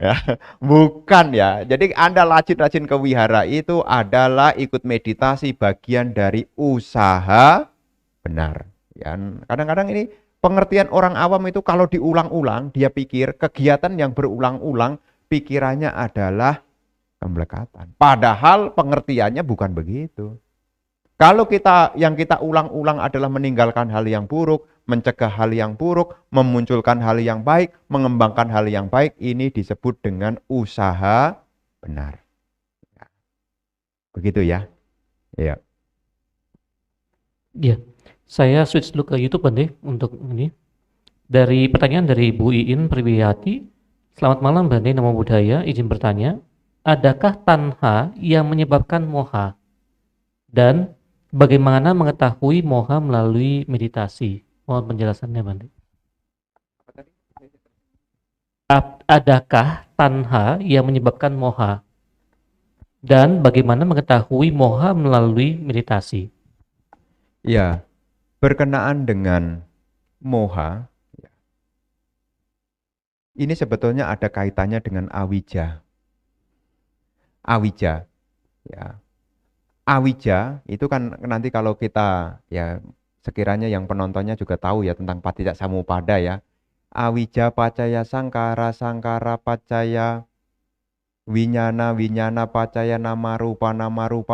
Ya, bukan ya. Jadi Anda rajin-rajin ke wihara itu adalah ikut meditasi bagian dari usaha benar. Ya, kadang-kadang ini pengertian orang awam itu kalau diulang-ulang, dia pikir kegiatan yang berulang-ulang pikirannya adalah kemelekatan. Padahal pengertiannya bukan begitu. Kalau yang kita ulang-ulang adalah meninggalkan hal yang buruk, mencegah hal yang buruk, memunculkan hal yang baik, mengembangkan hal yang baik, ini disebut dengan usaha benar. Begitu ya. Ya. Iya, saya switch dulu ke YouTube Bante untuk ini. Dari pertanyaan dari Bu Iin Priwiyati, selamat malam Bante, Namo Buddhaya, izin bertanya, adakah tanha yang menyebabkan moha? Dan bagaimana mengetahui moha melalui meditasi? Mohon penjelasannya, Bante. Adakah tanha yang menyebabkan moha? Dan bagaimana mengetahui moha melalui meditasi? Ya, berkenaan dengan moha, ya, ini sebetulnya ada kaitannya dengan awija. Awija, ya. Awija itu kan nanti kalau kita ya sekiranya yang penontonnya juga tahu ya tentang Paticca Samuppada ya. Awija pacaya sangkara, sangkara pacaya winyana, winyana pacaya nama rupa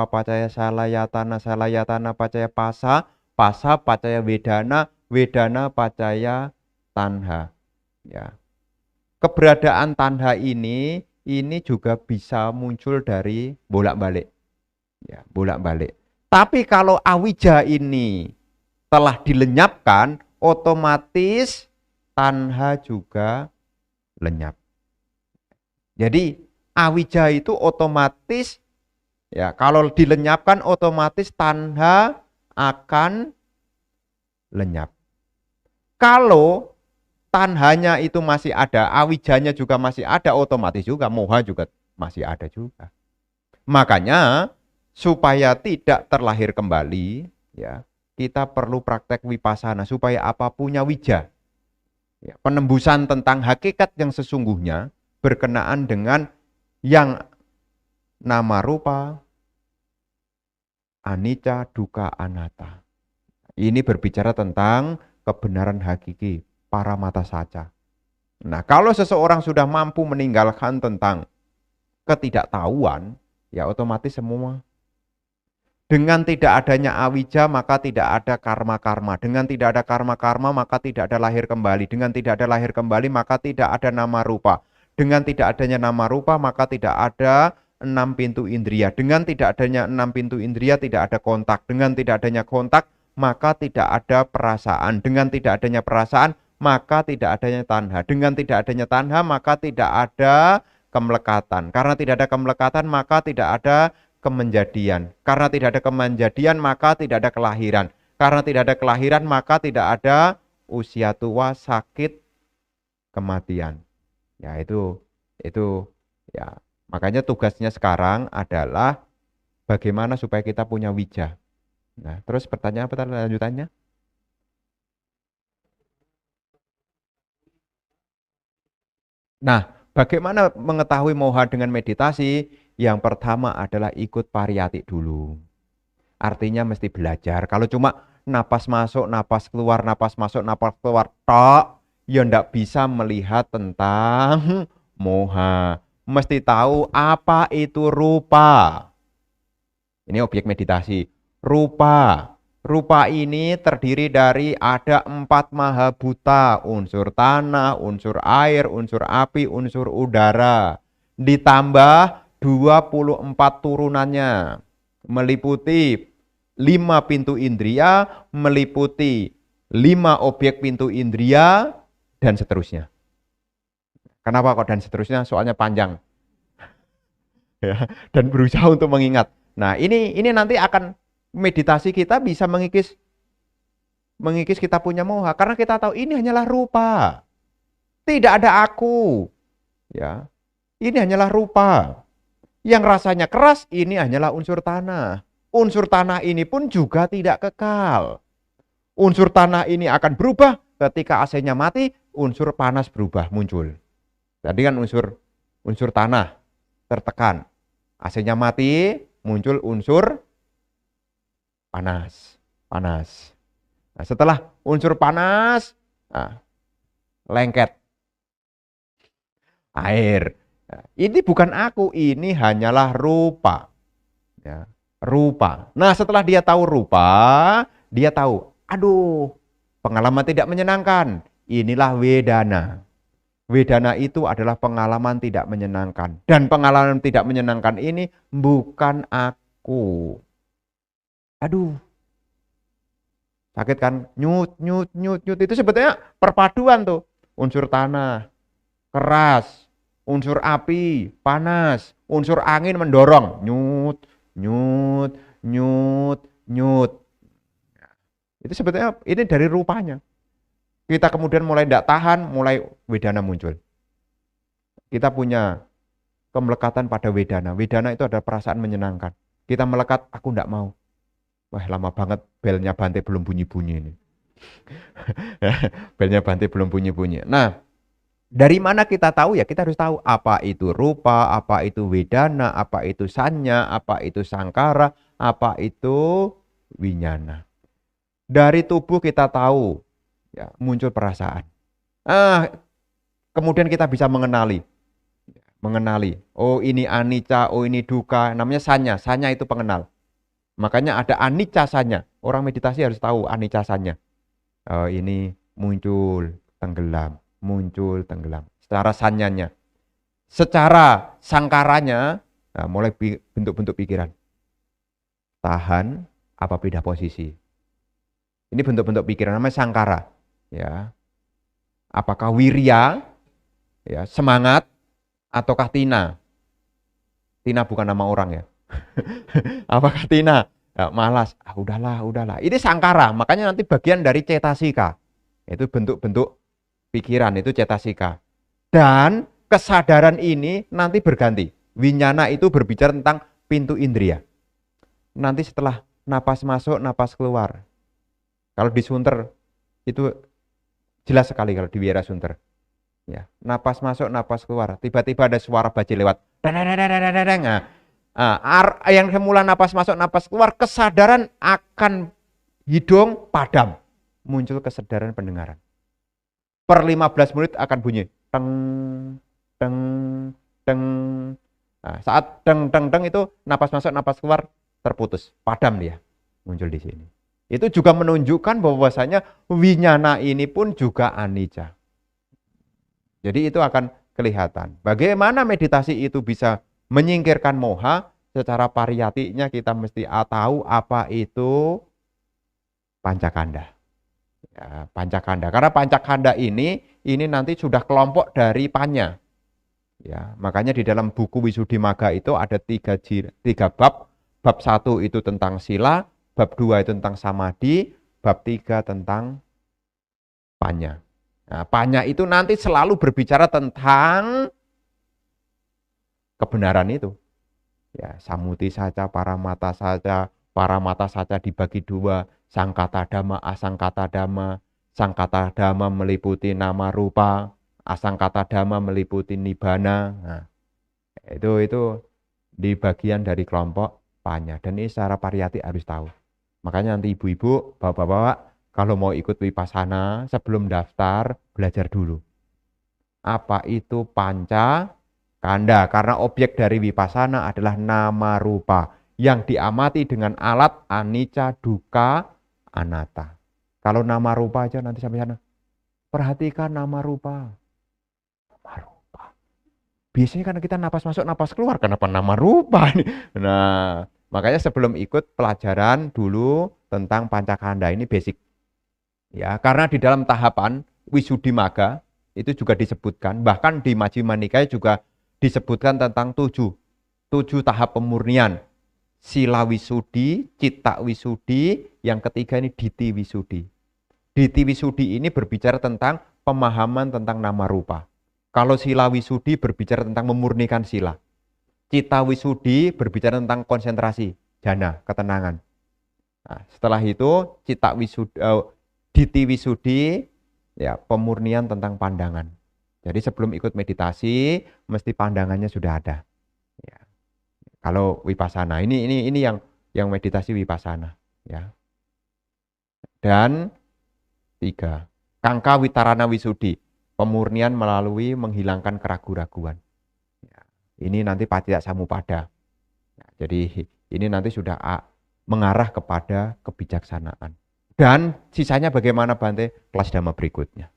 pacaya salayatana, salayatana pacaya pasa, pasa pacaya wedana, wedana pacaya tanha. Ya. Keberadaan tanha ini juga bisa muncul dari bolak-balik. Ya, bolak-balik. Tapi kalau awija ini telah dilenyapkan, otomatis tanha juga lenyap. Jadi awija itu otomatis, ya kalau dilenyapkan otomatis tanha akan lenyap. Kalau tanhanya itu masih ada, awijanya juga masih ada, otomatis juga moha juga masih ada juga. Makanya supaya tidak terlahir kembali, ya kita perlu praktek vipassana supaya apa? Punya wija. Ya, penembusan tentang hakikat yang sesungguhnya berkenaan dengan yang nama rupa, anicca, dukkha, anatta. Ini berbicara tentang kebenaran hakiki, paramata saca. Nah, kalau seseorang sudah mampu meninggalkan tentang ketidaktahuan, ya otomatis semua. Dengan tidak adanya awija, maka tidak ada karma-karma. Dengan tidak ada karma-karma, maka tidak ada lahir kembali. Dengan tidak ada lahir kembali, maka tidak ada nama rupa. Dengan tidak adanya nama rupa, maka tidak ada 6 pintu indria. Dengan tidak adanya 6 pintu indria, tidak ada kontak. Dengan tidak adanya kontak, maka tidak ada perasaan. Dengan tidak adanya perasaan, maka tidak adanya tanha. Dengan tidak adanya tanha, maka tidak ada kemelekatan. Karena tidak ada kemelekatan, maka tidak ada kemenjadian. Karena tidak ada kemenjadian, maka tidak ada kelahiran. Karena tidak ada kelahiran, maka tidak ada usia tua, sakit, kematian. Ya itu ya. Makanya tugasnya sekarang adalah bagaimana supaya kita punya wija. Nah, terus pertanyaan apa lanjutannya? Nah, bagaimana mengetahui moha dengan meditasi? Yang pertama adalah ikut pariyati dulu. Artinya mesti belajar. Kalau cuma napas masuk, napas keluar, napas masuk, napas keluar, tok, ya ndak bisa melihat tentang moha. Mesti tahu apa itu rupa. Ini objek meditasi. Rupa. Rupa ini terdiri dari ada 4 mahabhuta, unsur tanah, unsur air, unsur api, unsur udara. Ditambah 24 turunannya, meliputi 5 pintu indria, meliputi 5 objek pintu indria, dan seterusnya. Kenapa kok dan seterusnya? Soalnya panjang. Ya, dan berusaha untuk mengingat. Nah, ini nanti akan meditasi kita bisa mengikis kita punya moha karena kita tahu ini hanyalah rupa. Tidak ada aku. Ya. Ini hanyalah rupa. Yang rasanya keras ini hanyalah unsur tanah. Unsur tanah ini pun juga tidak kekal. Unsur tanah ini akan berubah ketika AC-nya mati, unsur panas berubah muncul. Tadi kan unsur tanah tertekan. AC-nya mati, muncul unsur panas. Nah, setelah unsur panas, lengket air. Nah, ini bukan aku, ini hanyalah rupa. Ya, rupa. Nah, setelah dia tahu rupa, dia tahu, aduh, pengalaman tidak menyenangkan. Inilah wedana. Wedana itu adalah pengalaman tidak menyenangkan. Dan pengalaman tidak menyenangkan ini bukan aku. Aduh, sakit kan? Nyut. Itu sebetulnya perpaduan tuh. Unsur tanah, keras. Unsur api, panas. Unsur angin mendorong. Nyut. Itu sebetulnya ini dari rupanya. Kita kemudian mulai tidak tahan, mulai wedana muncul. Kita punya kemelekatan pada wedana. Wedana itu adalah perasaan menyenangkan. Kita melekat, aku tidak mau. Wah, lama banget belnya Bante belum bunyi-bunyi ini. Belnya Bante belum bunyi-bunyi. Nah, dari mana kita tahu? Ya kita harus tahu apa itu rupa, apa itu wedana, apa itu sanya, apa itu sangkara, apa itu winyana. Dari tubuh kita tahu, ya, muncul perasaan. Kemudian kita bisa mengenali. Oh ini anicca, oh ini dukkha, namanya sanya. Sanya itu pengenal. Makanya ada anicca sanya. Orang meditasi harus tahu anicca sanya. Ini muncul, tenggelam. Secara sanyanya. Secara sangkaranya, mulai bentuk-bentuk pikiran. Tahan, apa pindah posisi. Ini bentuk-bentuk pikiran, namanya sangkara. Ya. Apakah wirya, ya, semangat, ataukah tina? Tina bukan nama orang ya. Apakah tina? Ya, malas. Udahlah. Ini sangkara, makanya nanti bagian dari cetasika. Itu bentuk-bentuk pikiran, itu cetasika. Dan kesadaran ini nanti berganti. Winyana itu berbicara tentang pintu indria. Nanti setelah napas masuk, napas keluar. Kalau di Sunter itu jelas sekali kalau di Wira Sunter. Ya, napas masuk, napas keluar. Tiba-tiba ada suara bajai lewat. Yang semula napas masuk, napas keluar, kesadaran akan hidung padam. Muncul kesadaran pendengaran. Per 15 menit akan bunyi. Teng. Nah, saat teng itu napas masuk, napas keluar terputus. Padam dia. Muncul di sini. Itu juga menunjukkan bahwasanya winyana ini pun juga anicca. Jadi itu akan kelihatan. Bagaimana meditasi itu bisa menyingkirkan moha? Secara pariyatinya kita mesti tahu apa itu pancakanda. Ya, pancakanda. Karena pancakanda ini nanti sudah kelompok dari panya. Ya, makanya di dalam buku Wisuddhimagga itu ada tiga bab. Bab 1 itu tentang sila, bab 2 itu tentang samadhi, bab 3 tentang panya. Nah, panya itu nanti selalu berbicara tentang kebenaran itu. Ya, samuti saja, para mata saja dibagi dua, sangkata dhamma, asangkata dhamma. Sangkata dhamma meliputi nama rupa, asangkata dhamma meliputi nibbana. Nah, itu di bagian dari kelompok panya, dan ini secara pariyati harus tahu. Makanya nanti ibu-ibu, bapak-bapak, kalau mau ikut Vipassana, sebelum daftar, belajar dulu. Apa itu panca kanda? Karena objek dari Vipassana adalah nama rupa yang diamati dengan alat anicca, dukkha, anatta. Kalau nama rupa aja nanti sampai sana. Perhatikan nama rupa. Nama rupa. Biasanya karena kita napas masuk, napas keluar, kenapa nama rupa? Nah, makanya sebelum ikut pelajaran dulu tentang pancakanda ini basic. Ya, karena di dalam tahapan Wisuddhimagga itu juga disebutkan, bahkan di Majjhima Nikaya juga disebutkan tentang tujuh tahap pemurnian. Sila Wisuddhi, Citta Wisuddhi, yang ketiga ini Diti Wisuddhi. Diti Wisuddhi ini berbicara tentang pemahaman tentang nama rupa. Kalau Sila Wisuddhi berbicara tentang memurnikan sila. Citta Wisuddhi berbicara tentang konsentrasi, jhana, ketenangan. Nah, setelah itu Diti Wisuddhi, ya, pemurnian tentang pandangan. Jadi sebelum ikut meditasi, mesti pandangannya sudah ada. Ya. Kalau Vipassana, ini yang meditasi Vipassana, ya. Dan 3, Kangka Witarana Wisuddhi, pemurnian melalui menghilangkan keraguan-raguan. Ya. Ini nanti Patita Samuppada. Ya, jadi ini nanti sudah mengarah kepada kebijaksanaan. Dan sisanya bagaimana Bante? Kelas Dhamma berikutnya.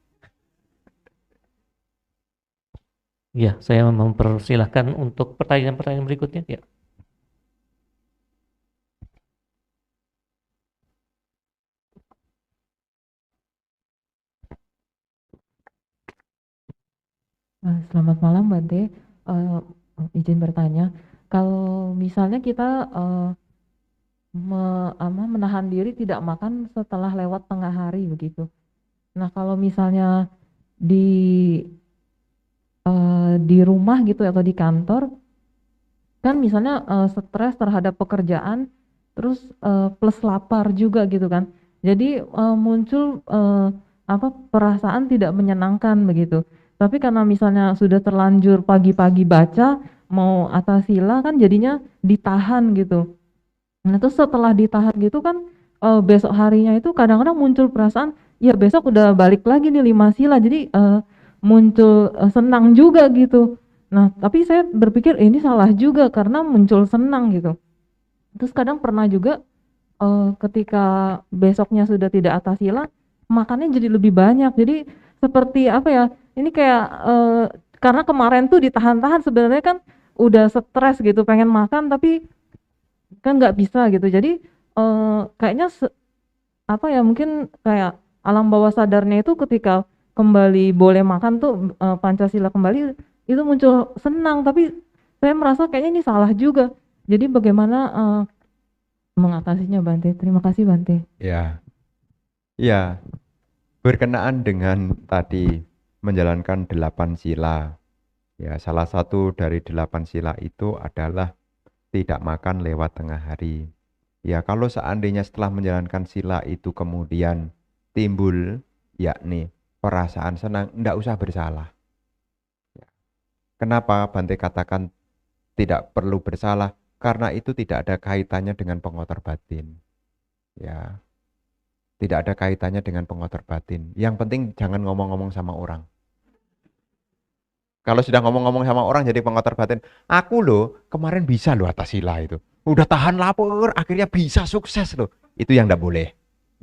Ya, saya mempersilahkan untuk pertanyaan-pertanyaan berikutnya. Ya. Selamat malam Bante. Izin bertanya, kalau misalnya kita menahan diri tidak makan setelah lewat tengah hari begitu. Nah kalau misalnya di rumah gitu atau di kantor, kan misalnya stres terhadap pekerjaan, terus plus lapar juga gitu kan. Jadi muncul perasaan tidak menyenangkan begitu. Tapi karena misalnya sudah terlanjur pagi-pagi baca, mau atasila kan jadinya ditahan gitu. Nah terus setelah ditahan gitu kan besok harinya itu kadang-kadang muncul perasaan, ya besok udah balik lagi nih 5 sila, jadi muncul senang juga gitu. Nah tapi saya berpikir ini salah juga karena muncul senang gitu. Terus kadang pernah juga ketika besoknya sudah tidak atasila, makannya jadi lebih banyak. Jadi seperti apa ya, ini kayak karena kemarin tuh ditahan-tahan sebenarnya kan udah stres gitu pengen makan tapi kan nggak bisa gitu. Jadi kayaknya mungkin kayak alam bawah sadarnya itu ketika kembali boleh makan tuh Pancasila kembali itu muncul senang, tapi saya merasa kayaknya ini salah juga. Jadi bagaimana mengatasinya Bante? Terima kasih Bante. Ya, ya, berkenaan dengan tadi menjalankan 8 sila. Ya, salah satu dari 8 sila itu adalah tidak makan lewat tengah hari. Ya, kalau seandainya setelah menjalankan sila itu kemudian timbul yakni perasaan senang, enggak usah bersalah. Ya. Kenapa Bante katakan tidak perlu bersalah? Karena itu tidak ada kaitannya dengan pengotor batin. Ya. Tidak ada kaitannya dengan pengotor batin. Yang penting jangan ngomong-ngomong sama orang. Kalau sudah ngomong-ngomong sama orang jadi pengotor batin, aku loh kemarin bisa loh atas sila itu. Udah tahan lapar, akhirnya bisa sukses loh. Itu yang tidak boleh.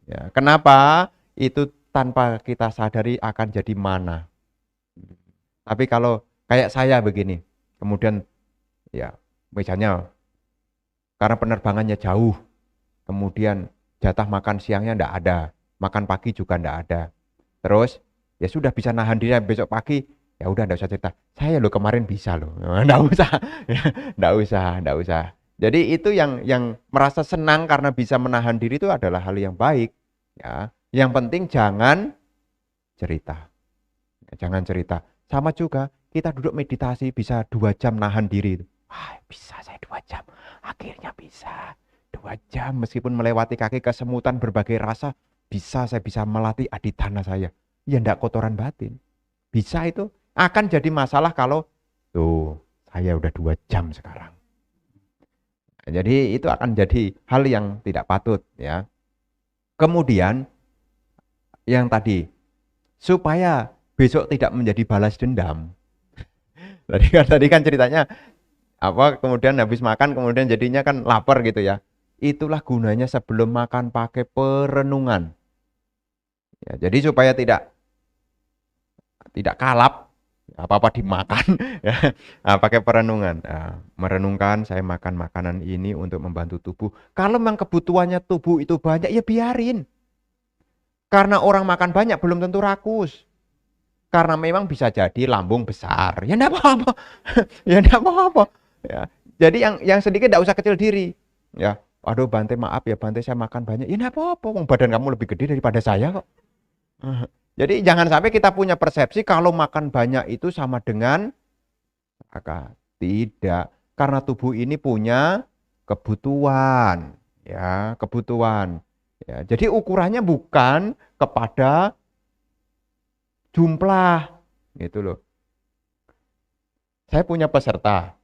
Ya, kenapa? Itu tanpa kita sadari akan jadi mana. Tapi kalau kayak saya begini, kemudian ya misalnya karena penerbangannya jauh, kemudian jatah makan siangnya enggak ada, makan pagi juga enggak ada. Terus ya sudah bisa nahan diri besok pagi, Ya udah enggak usah cerita. Saya loh kemarin bisa loh. Enggak usah. Ya, enggak usah. Jadi itu yang merasa senang karena bisa menahan diri itu adalah hal yang baik. Ya, yang penting jangan cerita. Jangan cerita. Sama juga kita duduk meditasi bisa 2 jam nahan diri. Wah, bisa saya 2 jam. Akhirnya bisa 2 jam meskipun melewati kaki kesemutan berbagai rasa. Saya bisa melatih aditana saya. Ya enggak kotoran batin. Bisa itu. Akan jadi masalah kalau tuh saya udah 2 jam sekarang. Jadi itu akan jadi hal yang tidak patut ya. Kemudian yang tadi supaya besok tidak menjadi balas dendam. Tadi kan ceritanya apa kemudian habis makan kemudian jadinya kan lapar gitu ya. Itulah gunanya sebelum makan pakai perenungan. Ya, jadi supaya tidak kalap apa-apa dimakan ya. Nah, pakai perenungan. Nah, merenungkan saya makan makanan ini untuk membantu tubuh. Kalau memang kebutuhannya tubuh itu banyak ya biarin. Karena orang makan banyak belum tentu rakus. Karena memang bisa jadi lambung besar. Ya enggak apa-apa. Ya enggak apa-apa. Ya. Jadi yang sedikit enggak usah kecil diri. Ya. Aduh Bante maaf ya Bante saya makan banyak. Ya enggak apa-apa. Wong badan kamu lebih gede daripada saya kok. Jadi jangan sampai kita punya persepsi kalau makan banyak itu sama dengan neraka. Tidak. Karena tubuh ini punya kebutuhan. Ya, kebutuhan. Ya, jadi ukurannya bukan kepada jumlah. Gitu loh. Saya punya peserta.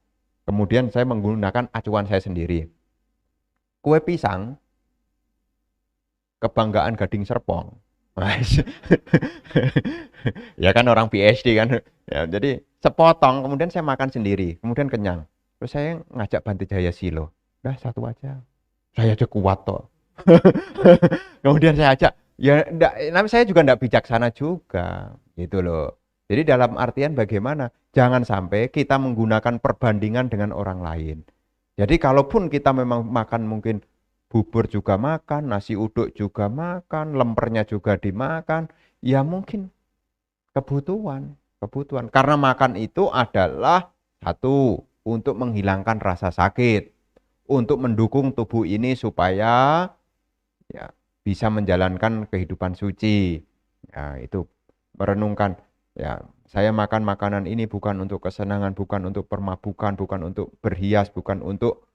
Kemudian saya menggunakan acuan saya sendiri. Kue pisang, kebanggaan Gading Serpong. Ya kan orang PhD kan. Ya, jadi sepotong kemudian saya makan sendiri, kemudian kenyang. Terus saya ngajak Bante Jaya Silo. Udah satu aja. Saya aja kuat toh. Kemudian saya ajak, ya saya juga enggak bijaksana juga, gitu loh. Jadi dalam artian bagaimana? Jangan sampai kita menggunakan perbandingan dengan orang lain. Jadi kalaupun kita memang makan mungkin bubur juga makan, nasi uduk juga makan, lempernya juga dimakan, ya mungkin kebutuhan. Karena makan itu adalah satu, untuk menghilangkan rasa sakit, untuk mendukung tubuh ini supaya ya bisa menjalankan kehidupan suci. Ya, itu merenungkan ya, saya makan makanan ini bukan untuk kesenangan, bukan untuk permabukan, bukan untuk berhias, bukan untuk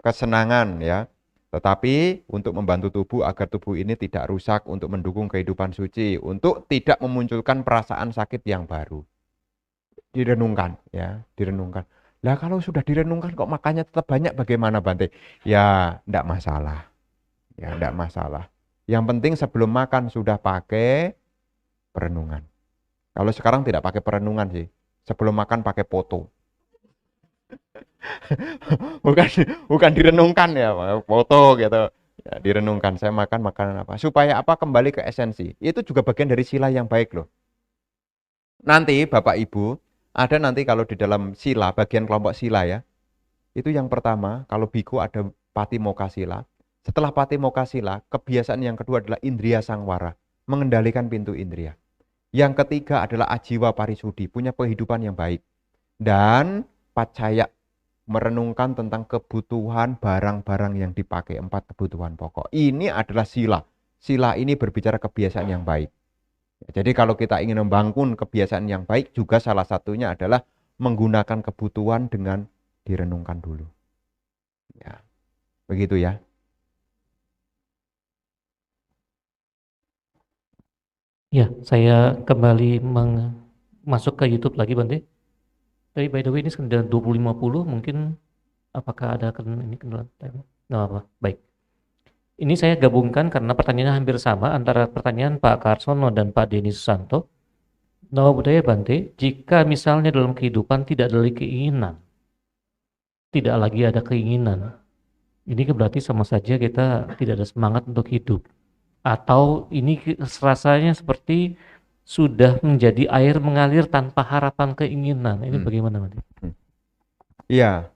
kesenangan ya, tetapi untuk membantu tubuh agar tubuh ini tidak rusak, untuk mendukung kehidupan suci, untuk tidak memunculkan perasaan sakit yang baru. Direnungkan ya, direnungkan. Lah kalau sudah direnungkan kok makannya tetap banyak bagaimana Bante? Ya enggak masalah. Ya enggak masalah. Yang penting sebelum makan sudah pakai perenungan. Kalau sekarang tidak pakai perenungan sih. Sebelum makan pakai foto. bukan direnungkan ya, foto gitu. Ya, direnungkan saya makan makanan apa. Supaya apa? Kembali ke esensi. Itu juga bagian dari sila yang baik loh. Nanti Bapak Ibu, ada nanti kalau di dalam sila, bagian kelompok sila ya. Itu yang pertama, kalau biku ada patimokkha sila. Setelah patimokkha sila, kebiasaan yang kedua adalah indriya sangwara, mengendalikan pintu indriya. Yang ketiga adalah ajiwa parisudi, punya kehidupan yang baik. Dan pacaya, merenungkan tentang kebutuhan barang-barang yang dipakai, 4 kebutuhan pokok. Ini adalah sila. Sila ini berbicara kebiasaan yang baik. Jadi kalau kita ingin membangun kebiasaan yang baik juga salah satunya adalah menggunakan kebutuhan dengan direnungkan dulu. Ya, begitu ya. Ya, saya kembali masuk ke YouTube lagi Bante. Tapi by the way ini sudah 20.50 mungkin apakah ada kendala time? Nggak apa, baik. Ini saya gabungkan karena pertanyaannya hampir sama antara pertanyaan Pak Karsono dan Pak Denny Susanto. Namo Buddhaya Bante, jika misalnya dalam kehidupan tidak ada lagi keinginan, tidak lagi ada keinginan, ini berarti sama saja kita tidak ada semangat untuk hidup. Atau ini rasanya seperti sudah menjadi air mengalir tanpa harapan keinginan. Ini bagaimana Bante? Iya,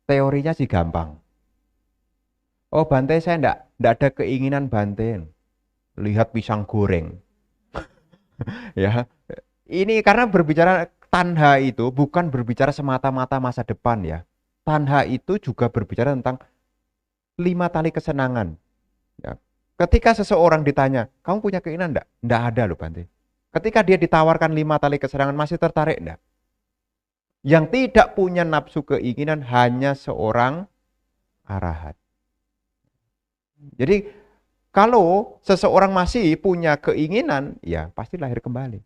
teorinya sih gampang. Oh Bante saya enggak ada keinginan Bante. Lihat pisang goreng. Ya, ini karena berbicara tanha itu bukan berbicara semata-mata masa depan ya. Tanha itu juga berbicara tentang 5 tali kesenangan. Ya. Ketika seseorang ditanya, kamu punya keinginan enggak? Enggak ada loh Bante. Ketika dia ditawarkan 5 tali kesenangan, masih tertarik enggak? Yang tidak punya nafsu keinginan hanya seorang arahat. Jadi kalau seseorang masih punya keinginan, ya pasti lahir kembali.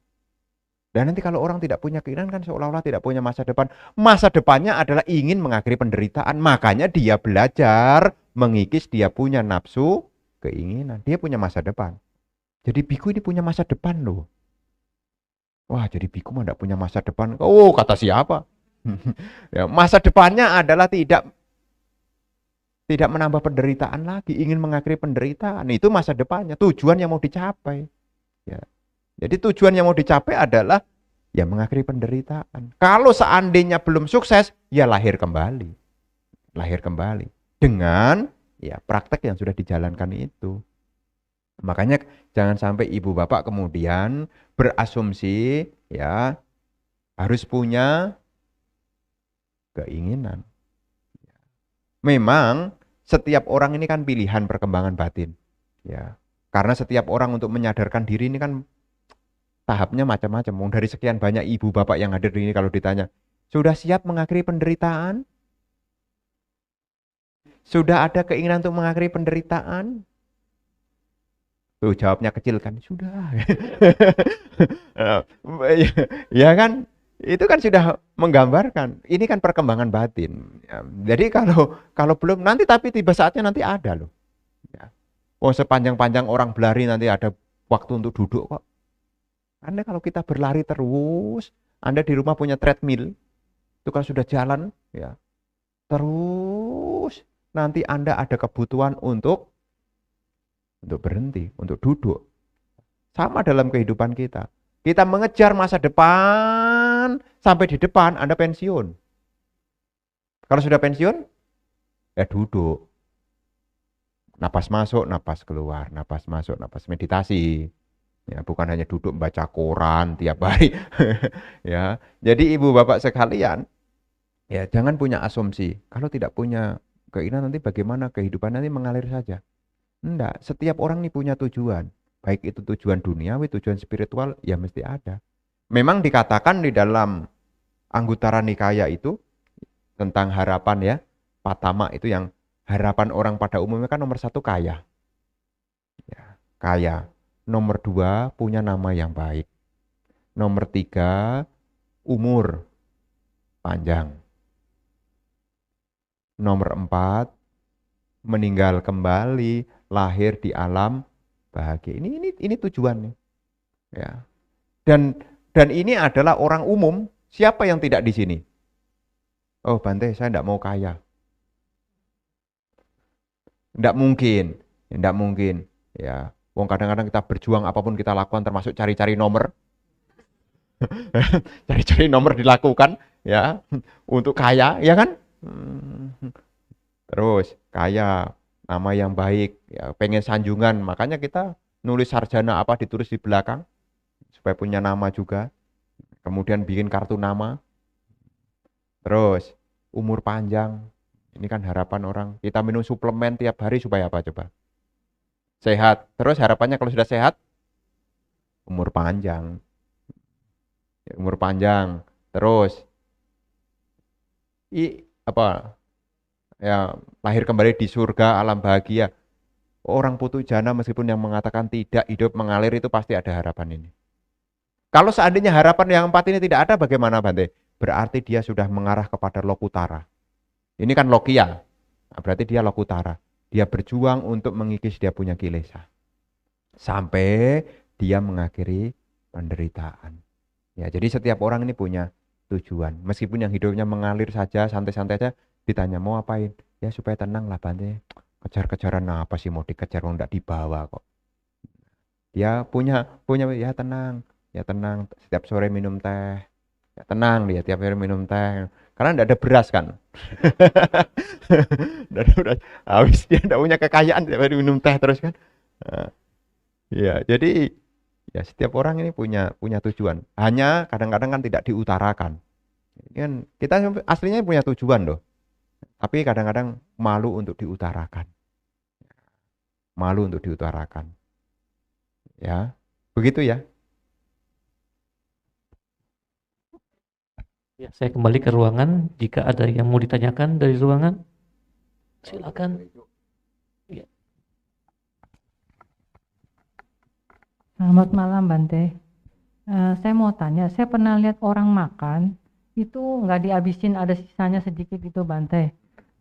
Dan nanti kalau orang tidak punya keinginan kan seolah-olah tidak punya masa depan. Masa depannya adalah ingin mengakhiri penderitaan. Makanya dia belajar mengikis, dia punya nafsu keinginan. Dia punya masa depan. Jadi biku ini punya masa depan loh. Wah, jadi biku mah tidak punya masa depan. Oh, kata siapa? Ya, masa depannya adalah tidak menambah penderitaan lagi, ingin mengakhiri penderitaan. Itu masa depannya, tujuan yang mau dicapai. Ya. Jadi tujuan yang mau dicapai adalah ya mengakhiri penderitaan. Kalau seandainya belum sukses, ya lahir kembali. Lahir kembali dengan ya praktek yang sudah dijalankan itu. Makanya jangan sampai ibu bapak kemudian berasumsi ya harus punya keinginan. Memang setiap orang ini kan pilihan perkembangan batin. Ya. Karena setiap orang untuk menyadarkan diri ini kan tahapnya macam-macam. Dari sekian banyak ibu bapak yang hadir di ini kalau ditanya, sudah siap mengakhiri penderitaan? Sudah ada keinginan untuk mengakhiri penderitaan? Tuh jawabnya kecil kan, sudah. Ya kan, itu kan sudah menggambarkan. Ini kan perkembangan batin. Ya, jadi kalau belum nanti tapi tiba saatnya nanti ada loh. Ya. Oh sepanjang-panjang orang berlari nanti ada waktu untuk duduk kok. Anda kalau kita berlari terus, Anda di rumah punya treadmill, itu kalau sudah jalan, ya terus nanti Anda ada kebutuhan untuk berhenti, untuk duduk. Sama dalam kehidupan kita. Kita mengejar masa depan, sampai di depan Anda pensiun. Kalau sudah pensiun, ya duduk. Napas masuk, napas keluar, napas masuk, napas meditasi. Ya, bukan hanya duduk membaca koran tiap hari. Ya, jadi ibu bapak sekalian, ya jangan punya asumsi. Kalau tidak punya keinginan nanti bagaimana kehidupan nanti mengalir saja. Enggak, setiap orang ini punya tujuan. Baik itu tujuan duniawi, tujuan spiritual, ya mesti ada. Memang dikatakan di dalam Anguttara Nikaya itu tentang harapan ya, Patama itu yang harapan orang pada umumnya kan nomor 1 kaya. Ya, kaya. Nomor 2 punya nama yang baik. Nomor 3 umur panjang. Nomor 4 meninggal kembali, lahir di alam bahagia. Ini tujuannya. Ya. Dan ini adalah orang umum. Siapa yang tidak di sini? Oh, Bante, saya tidak mau kaya. Tidak mungkin. Tidak mungkin. Ya. Wong kadang-kadang kita berjuang apapun kita lakukan termasuk cari-cari nomor. Cari-cari nomor dilakukan ya untuk kaya, ya kan? Terus kaya, nama yang baik, ya pengen sanjungan, makanya kita nulis sarjana apa ditulis di belakang supaya punya nama juga. Kemudian bikin kartu nama. Terus umur panjang. Ini kan harapan orang. Kita minum suplemen tiap hari supaya apa coba? Sehat. Terus harapannya kalau sudah sehat, umur panjang. Umur panjang. Terus ya lahir kembali di surga, alam bahagia. Orang putu jana meskipun yang mengatakan tidak hidup mengalir itu pasti ada harapan ini. Kalau seandainya harapan yang 4 ini tidak ada, bagaimana Bante? Berarti dia sudah mengarah kepada Lokutara. Ini kan Lokia. Nah, berarti dia Lokutara. Dia berjuang untuk mengikis dia punya kilesa. Sampai dia mengakhiri penderitaan. Ya, jadi setiap orang ini punya tujuan. Meskipun yang hidupnya mengalir saja, santai-santai saja, ditanya mau apain? Ya supaya tenang lah Bante. Kejar-kejaran apa sih mau dikejar, mau enggak dibawa kok. Dia punya ya tenang. Ya tenang, setiap sore minum teh. Ya tenang dia tiap hari minum teh. Karena enggak ada beras kan. Enggak ada beras. Habis dia enggak punya kekayaan tiap hari minum teh terus kan. Nah, ya, jadi Ya, setiap orang ini punya tujuan. Hanya kadang-kadang kan tidak diutarakan. Ini kan kita aslinya punya tujuan loh. Tapi kadang-kadang malu untuk diutarakan. Malu untuk diutarakan. Ya, begitu ya. Ya, saya kembali ke ruangan. Jika ada yang mau ditanyakan dari ruangan, silakan. Ya. Selamat malam Bante. Saya mau tanya, saya pernah lihat orang makan itu nggak dihabisin, ada sisanya sedikit gitu Bante.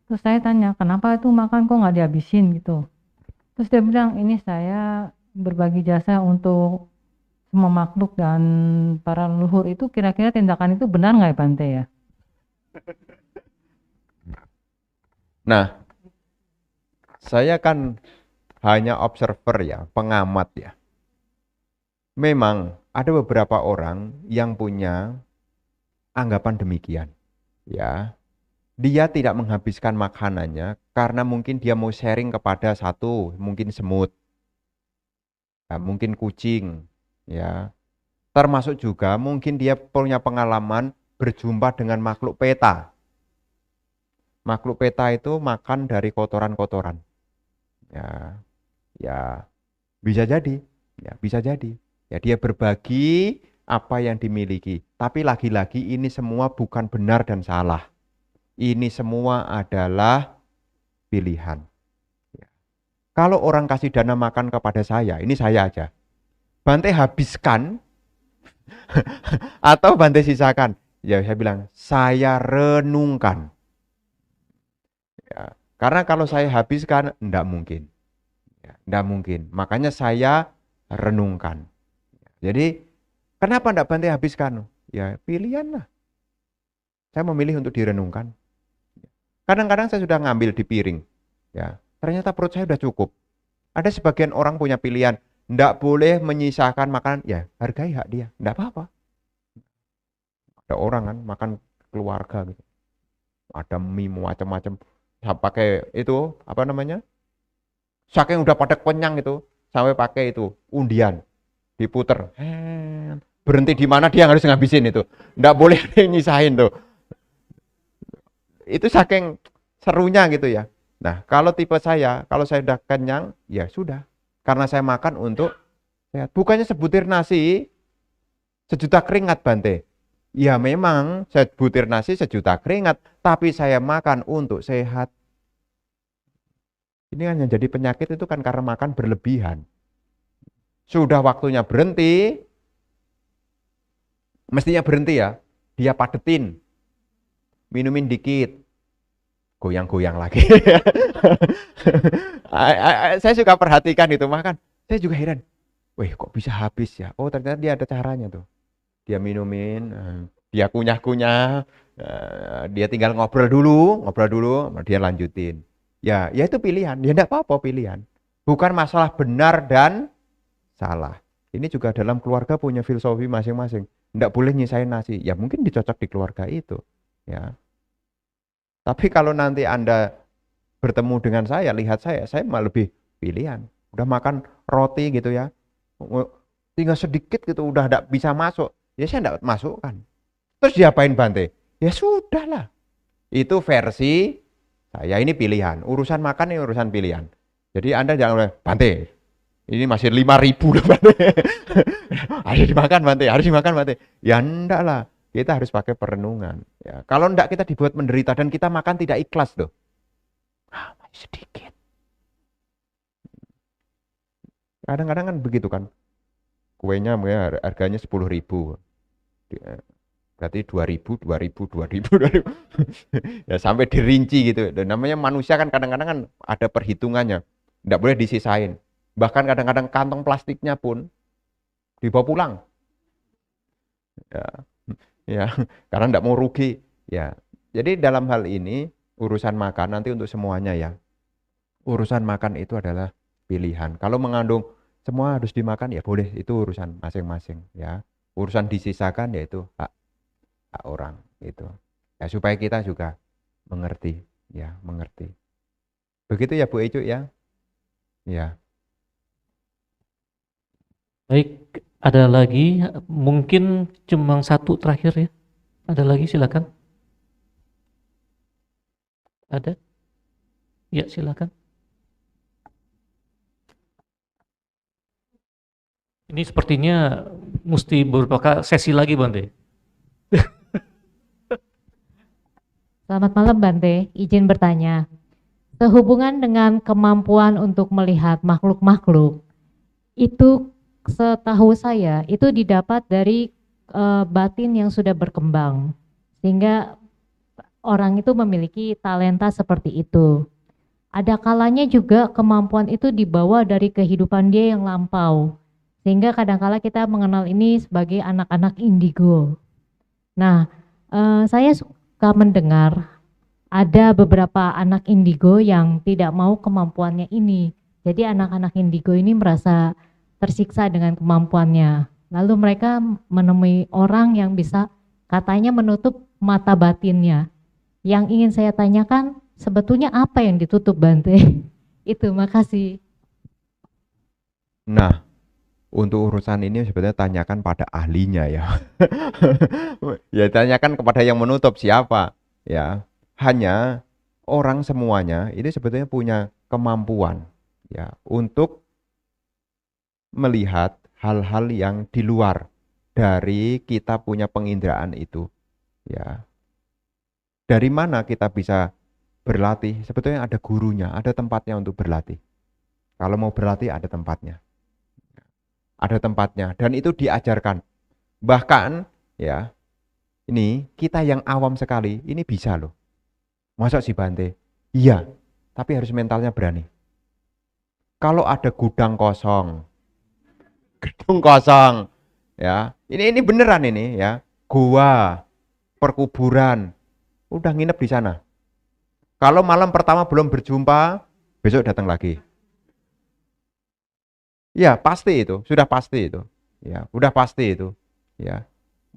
Terus saya tanya, kenapa itu makan kok nggak dihabisin gitu? Terus dia bilang, ini saya berbagi jasa untuk semua makhluk dan para leluhur. Itu kira-kira tindakan itu benar nggak ya Bante ya? Nah, saya kan hanya observer ya, pengamat ya. Memang ada beberapa orang yang punya anggapan demikian. Ya, dia tidak menghabiskan makanannya karena mungkin dia mau sharing kepada satu, mungkin semut, ya, mungkin kucing, ya. Termasuk juga mungkin dia punya pengalaman berjumpa dengan makhluk peta. Makhluk peta itu makan dari kotoran-kotoran. Ya, ya bisa jadi, ya bisa jadi. Ya dia berbagi apa yang dimiliki. Tapi lagi-lagi ini semua bukan benar dan salah. Ini semua adalah pilihan. Ya. Kalau orang kasih dana makan kepada saya, ini saya aja. Bante habiskan atau Bante sisakan. Ya saya bilang, saya renungkan. Ya. Karena kalau saya habiskan, enggak mungkin. Ya, enggak mungkin. Makanya saya renungkan. Jadi, kenapa enggak Bante habiskan? Ya, pilihan lah. Saya memilih untuk direnungkan. Kadang-kadang saya sudah ngambil di piring. Ya, ternyata perut saya sudah cukup. Ada sebagian orang punya pilihan, enggak boleh menyisakan makanan. Ya, hargai hak dia. Enggak apa-apa. Ada orang kan makan keluarga gitu. Ada mie macam-macam. Pakai itu, apa namanya? Saking udah pada kenyang itu, sampai pakai itu, undian. Diputer, berhenti di mana dia harus ngabisin itu, nggak boleh nyisain tuh. Itu saking serunya gitu ya. Nah kalau tipe saya, kalau saya udah kenyang ya sudah, karena saya makan untuk sehat. Bukannya sebutir nasi sejuta keringat Bante. Ya memang sebutir nasi sejuta keringat, tapi saya makan untuk sehat. Ini kan yang jadi penyakit itu kan karena makan berlebihan. Sudah waktunya berhenti, mestinya berhenti ya, dia padetin, minumin dikit, goyang-goyang lagi. Saya suka perhatikan itu makan, saya juga heran, wih kok bisa habis ya, oh ternyata dia ada caranya tuh, dia minumin, dia kunyah-kunyah, dia tinggal ngobrol dulu, dia lanjutin. Ya itu pilihan, ya enggak apa-apa pilihan, bukan masalah benar dan salah. Ini juga dalam keluarga punya filosofi masing-masing. Enggak boleh nyisain nasi. Ya mungkin dicocok di keluarga itu. Ya. Tapi kalau nanti Anda bertemu dengan saya, lihat saya malah lebih pilihan. Udah makan roti gitu ya. Tinggal sedikit gitu udah enggak bisa masuk. Ya saya enggak masukkan. Terus diapain Bante? Ya sudahlah. Itu versi saya, ini pilihan. Urusan makan ini urusan pilihan. Jadi Anda jangan Bante, ini masih 5.000 loh Bante. Harus dimakan Bante. Ya enggak lah. Kita harus pakai perenungan. Ya, kalau enggak kita dibuat menderita dan kita makan tidak ikhlas loh. Masih sedikit. Kadang-kadang kan begitu kan. Kuenya harganya 10.000. Berarti 2.000. Ya sampai dirinci gitu. Dan namanya manusia kan kadang-kadang kan ada perhitungannya. Enggak boleh disisain. Bahkan kadang-kadang kantong plastiknya pun dibawa pulang. Ya, karena enggak mau rugi. Ya, jadi dalam hal ini urusan makan nanti untuk semuanya ya. Urusan makan itu adalah pilihan. Kalau mengandung semua harus dimakan ya boleh, itu urusan masing-masing ya. Urusan disisakan yaitu hak orang itu. Ya supaya kita juga mengerti ya, mengerti. Begitu ya Bu Ecu ya. Ya. Baik, ada lagi mungkin cuma satu terakhir ya. Ada lagi silakan. Ada? Ya, silakan. Ini sepertinya mesti beberapa sesi lagi, Bante. Selamat malam Bante, izin bertanya. Sehubungan dengan kemampuan untuk melihat makhluk-makhluk, itu setahu saya itu didapat dari batin yang sudah berkembang. Sehingga orang itu memiliki talenta seperti itu. Ada kalanya juga kemampuan itu dibawa dari kehidupan dia yang lampau. Sehingga kadangkala kita mengenal ini sebagai anak-anak indigo. Nah, saya suka mendengar ada beberapa anak indigo yang tidak mau kemampuannya ini. Jadi anak-anak indigo ini merasa tersiksa dengan kemampuannya. Lalu mereka menemui orang yang bisa katanya menutup mata batinnya. Yang ingin saya tanyakan sebetulnya apa yang ditutup Bante? Itu, makasih. Nah, untuk urusan ini sebetulnya tanyakan pada ahlinya ya. Ya tanyakan kepada yang menutup siapa ya. Hanya orang semuanya ini sebetulnya punya kemampuan ya untuk melihat hal-hal yang di luar dari kita punya penginderaan itu ya. Dari mana kita bisa berlatih? Sebetulnya ada gurunya, ada tempatnya untuk berlatih. Kalau mau berlatih ada tempatnya. Ada tempatnya dan itu diajarkan. Bahkan ya, ini kita yang awam sekali, ini bisa loh. Masa sih Bante? Iya, tapi harus mentalnya berani. Kalau ada gudang kosong, gedung kosong, ya, ini beneran ini ya, gua, perkuburan, udah nginep di sana. Kalau malam pertama belum berjumpa, besok datang lagi. Ya, pasti itu, sudah pasti itu. Ya, udah pasti itu. Ya.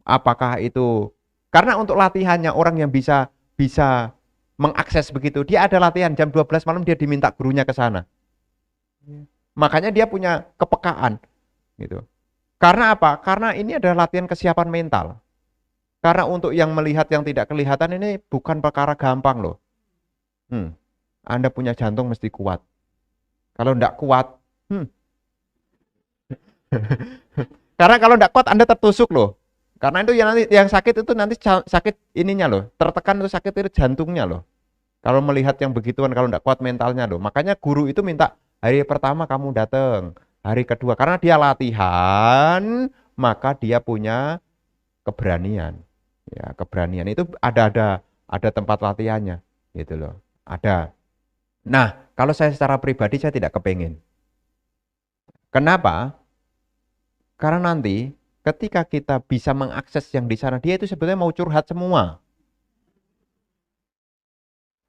Apakah itu karena untuk latihannya orang yang bisa mengakses begitu, dia ada latihan jam 12 malam dia diminta gurunya ke sana. Makanya dia punya kepekaan gitu. Karena apa? Karena ini adalah latihan kesiapan mental. Karena untuk yang melihat yang tidak kelihatan ini bukan perkara gampang loh. Anda punya jantung mesti kuat. Kalau enggak kuat, karena kalau enggak kuat Anda tertusuk loh. Karena itu yang sakit itu nanti sakit ininya loh, tertekan itu sakit itu jantungnya loh. Kalau melihat yang begituan kalau enggak kuat mentalnya loh. Makanya guru itu minta hari pertama kamu datang, hari kedua karena dia latihan, maka dia punya keberanian. Ya, keberanian itu ada tempat latihannya gitu loh. Ada. Nah, kalau saya secara pribadi saya tidak kepengen. Kenapa? Karena nanti ketika kita bisa mengakses yang di sana, dia itu sebetulnya mau curhat semua.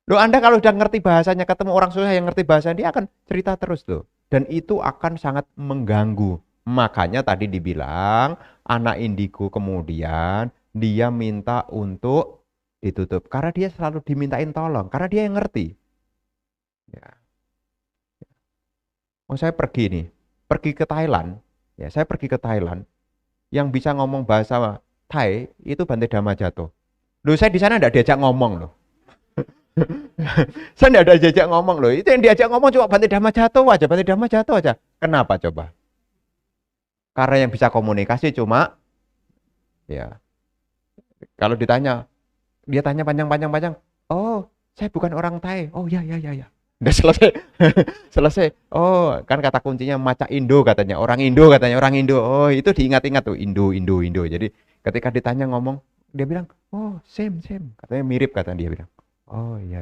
Loh, Anda kalau udah ngerti bahasanya, ketemu orang susah yang ngerti bahasanya, dia akan cerita terus loh. Dan itu akan sangat mengganggu. Makanya tadi dibilang, anak indigo kemudian dia minta untuk ditutup. Karena dia selalu dimintain tolong, karena dia yang ngerti. Ya. Oh, saya pergi ke Thailand. Ya, saya pergi ke Thailand. Yang bisa ngomong bahasa Thai itu Bante Dhammajato. Loh, saya di sana enggak diajak ngomong loh. Saya enggak ada diajak ngomong loh. Itu yang diajak ngomong cuma Bante Dhammajato aja, Bante Dhammajato aja. Kenapa coba? Karena yang bisa komunikasi cuma ya. Kalau ditanya, dia tanya panjang-panjang. Oh, saya bukan orang Thai. Oh, ya. Udah selesai. Selesai. Oh, kan kata kuncinya maca Indo katanya. Orang Indo. Oh, itu diingat-ingat tuh. Indo. Jadi ketika ditanya ngomong, dia bilang, oh, same. Katanya mirip kata dia bilang. Oh, iya.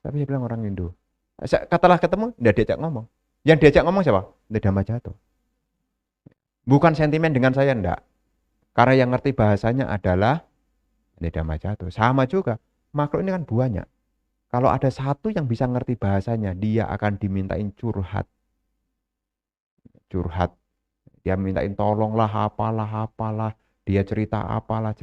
Tapi dia bilang orang Indo. Setelah ketemu, udah diajak ngomong. Yang diajak ngomong siapa? Dhammajato. Bukan sentimen dengan saya, enggak. Karena yang ngerti bahasanya adalah Dhammajato. Sama juga. Makhluk ini kan banyak. Kalau ada satu yang bisa ngerti bahasanya, dia akan dimintain curhat. Dia mintain tolonglah, apalah. Dia cerita apalah.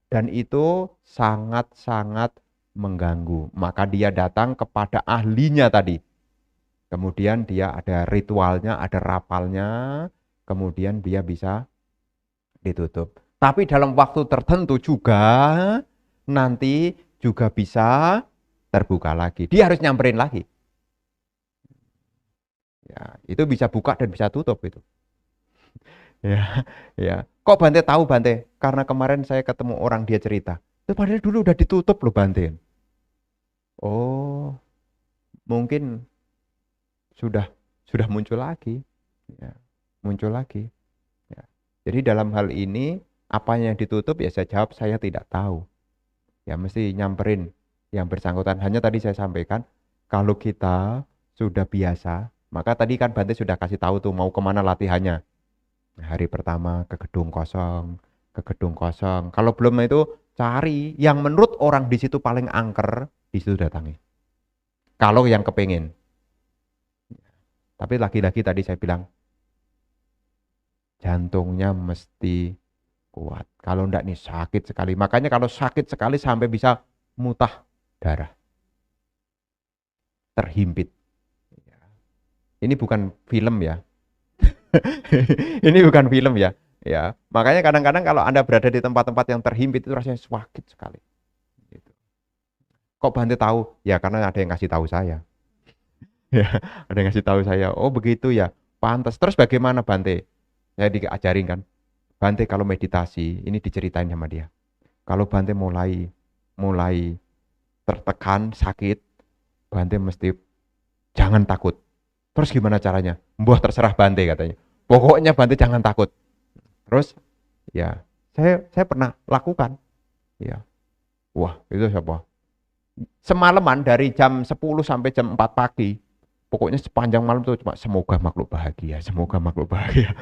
Dan itu sangat-sangat mengganggu. Maka dia datang kepada ahlinya tadi. Kemudian dia ada ritualnya, ada rapalnya. kemudian dia bisa ditutup. Tapi dalam waktu tertentu juga nanti juga bisa terbuka lagi. Dia harus nyamperin lagi. Ya, itu bisa buka dan bisa tutup itu. Ya, ya. Kok Bante tahu Bante? Karena kemarin saya ketemu orang dia cerita. Itu padahal dulu udah ditutup loh Bante. Oh, mungkin sudah muncul lagi. Ya, muncul lagi. Ya. Jadi dalam hal ini apa yang ditutup ya saya jawab saya tidak tahu. Ya mesti nyamperin yang bersangkutan. Hanya tadi saya sampaikan kalau kita sudah biasa, maka tadi kan Bante sudah kasih tahu tuh mau kemana latihannya. Hari pertama ke gedung kosong, ke gedung kosong. Kalau belum itu cari yang menurut orang di situ paling angker, di situ datangi. Kalau yang kepingin. Tapi lagi-lagi tadi saya bilang jantungnya mesti kuat. Kalau enggak nih sakit sekali. Makanya kalau sakit sekali sampai bisa muntah darah. Terhimpit. Ini bukan film ya. Ini bukan film ya. Ya, makanya kadang-kadang kalau Anda berada di tempat-tempat yang terhimpit itu rasanya sakit sekali. Gitu. Kok Bante tahu? Ya karena ada yang kasih tahu saya. Ya, ada yang kasih tahu saya. Oh begitu ya. Pantas. Terus bagaimana Bante? Saya diajarin kan. Bante kalau meditasi, ini diceritain sama dia. Kalau Bante mulai tertekan, sakit, Bante mesti jangan takut. Terus gimana caranya? Mbah terserah Bante katanya. Pokoknya Bante jangan takut. Terus ya saya pernah lakukan. Ya. Wah, itu siapa? Semalaman dari jam 10 sampai jam 4 pagi. Pokoknya sepanjang malam tuh cuma semoga makhluk bahagia, semoga makhluk bahagia.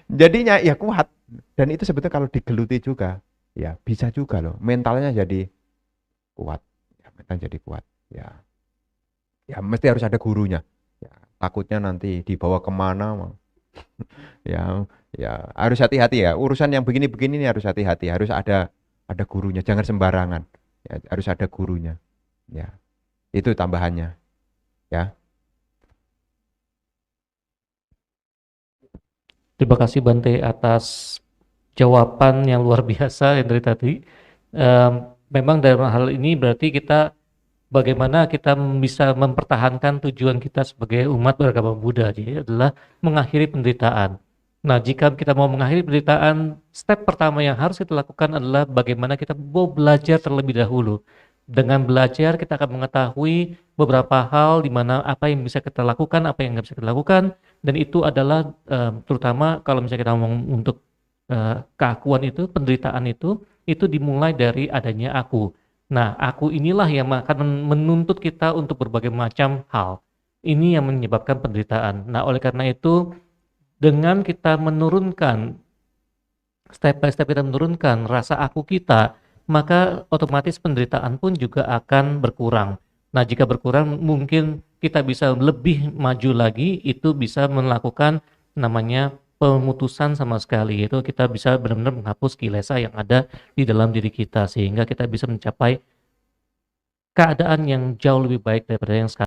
Jadinya ya kuat. Dan itu sebetulnya kalau digeluti juga, ya bisa juga loh. Mentalnya jadi kuat. Ya, mental jadi kuat. Ya, ya mesti harus ada gurunya. Ya, takutnya nanti dibawa kemana. Ya, ya harus hati-hati ya. Urusan yang begini-begini ini harus hati-hati. Harus ada gurunya. Jangan sembarangan. Ya, harus ada gurunya. Ya, itu tambahannya. Ya. Terima kasih Bante atas jawaban yang luar biasa yang dari tadi. Memang dalam hal ini berarti kita bagaimana kita bisa mempertahankan tujuan kita sebagai umat beragama Buddha, jadi adalah mengakhiri penderitaan. Nah, jika kita mau mengakhiri penderitaan, step pertama yang harus kita lakukan adalah bagaimana kita mau belajar terlebih dahulu. Dengan belajar kita akan mengetahui beberapa hal di mana apa yang bisa kita lakukan, apa yang nggak bisa kita lakukan, dan itu adalah terutama kalau misalnya kita ngomong untuk keakuan itu, penderitaan itu dimulai dari adanya aku. Nah, aku inilah yang akan menuntut kita untuk berbagai macam hal. Ini yang menyebabkan penderitaan. Nah, oleh karena itu, dengan kita menurunkan, step by step kita menurunkan rasa aku kita, maka otomatis penderitaan pun juga akan berkurang. Nah, jika berkurang, mungkin kita bisa lebih maju lagi, itu bisa melakukan namanya pemutusan sama sekali, itu kita bisa benar-benar menghapus kilesa yang ada di dalam diri kita, sehingga kita bisa mencapai keadaan yang jauh lebih baik daripada yang sekarang.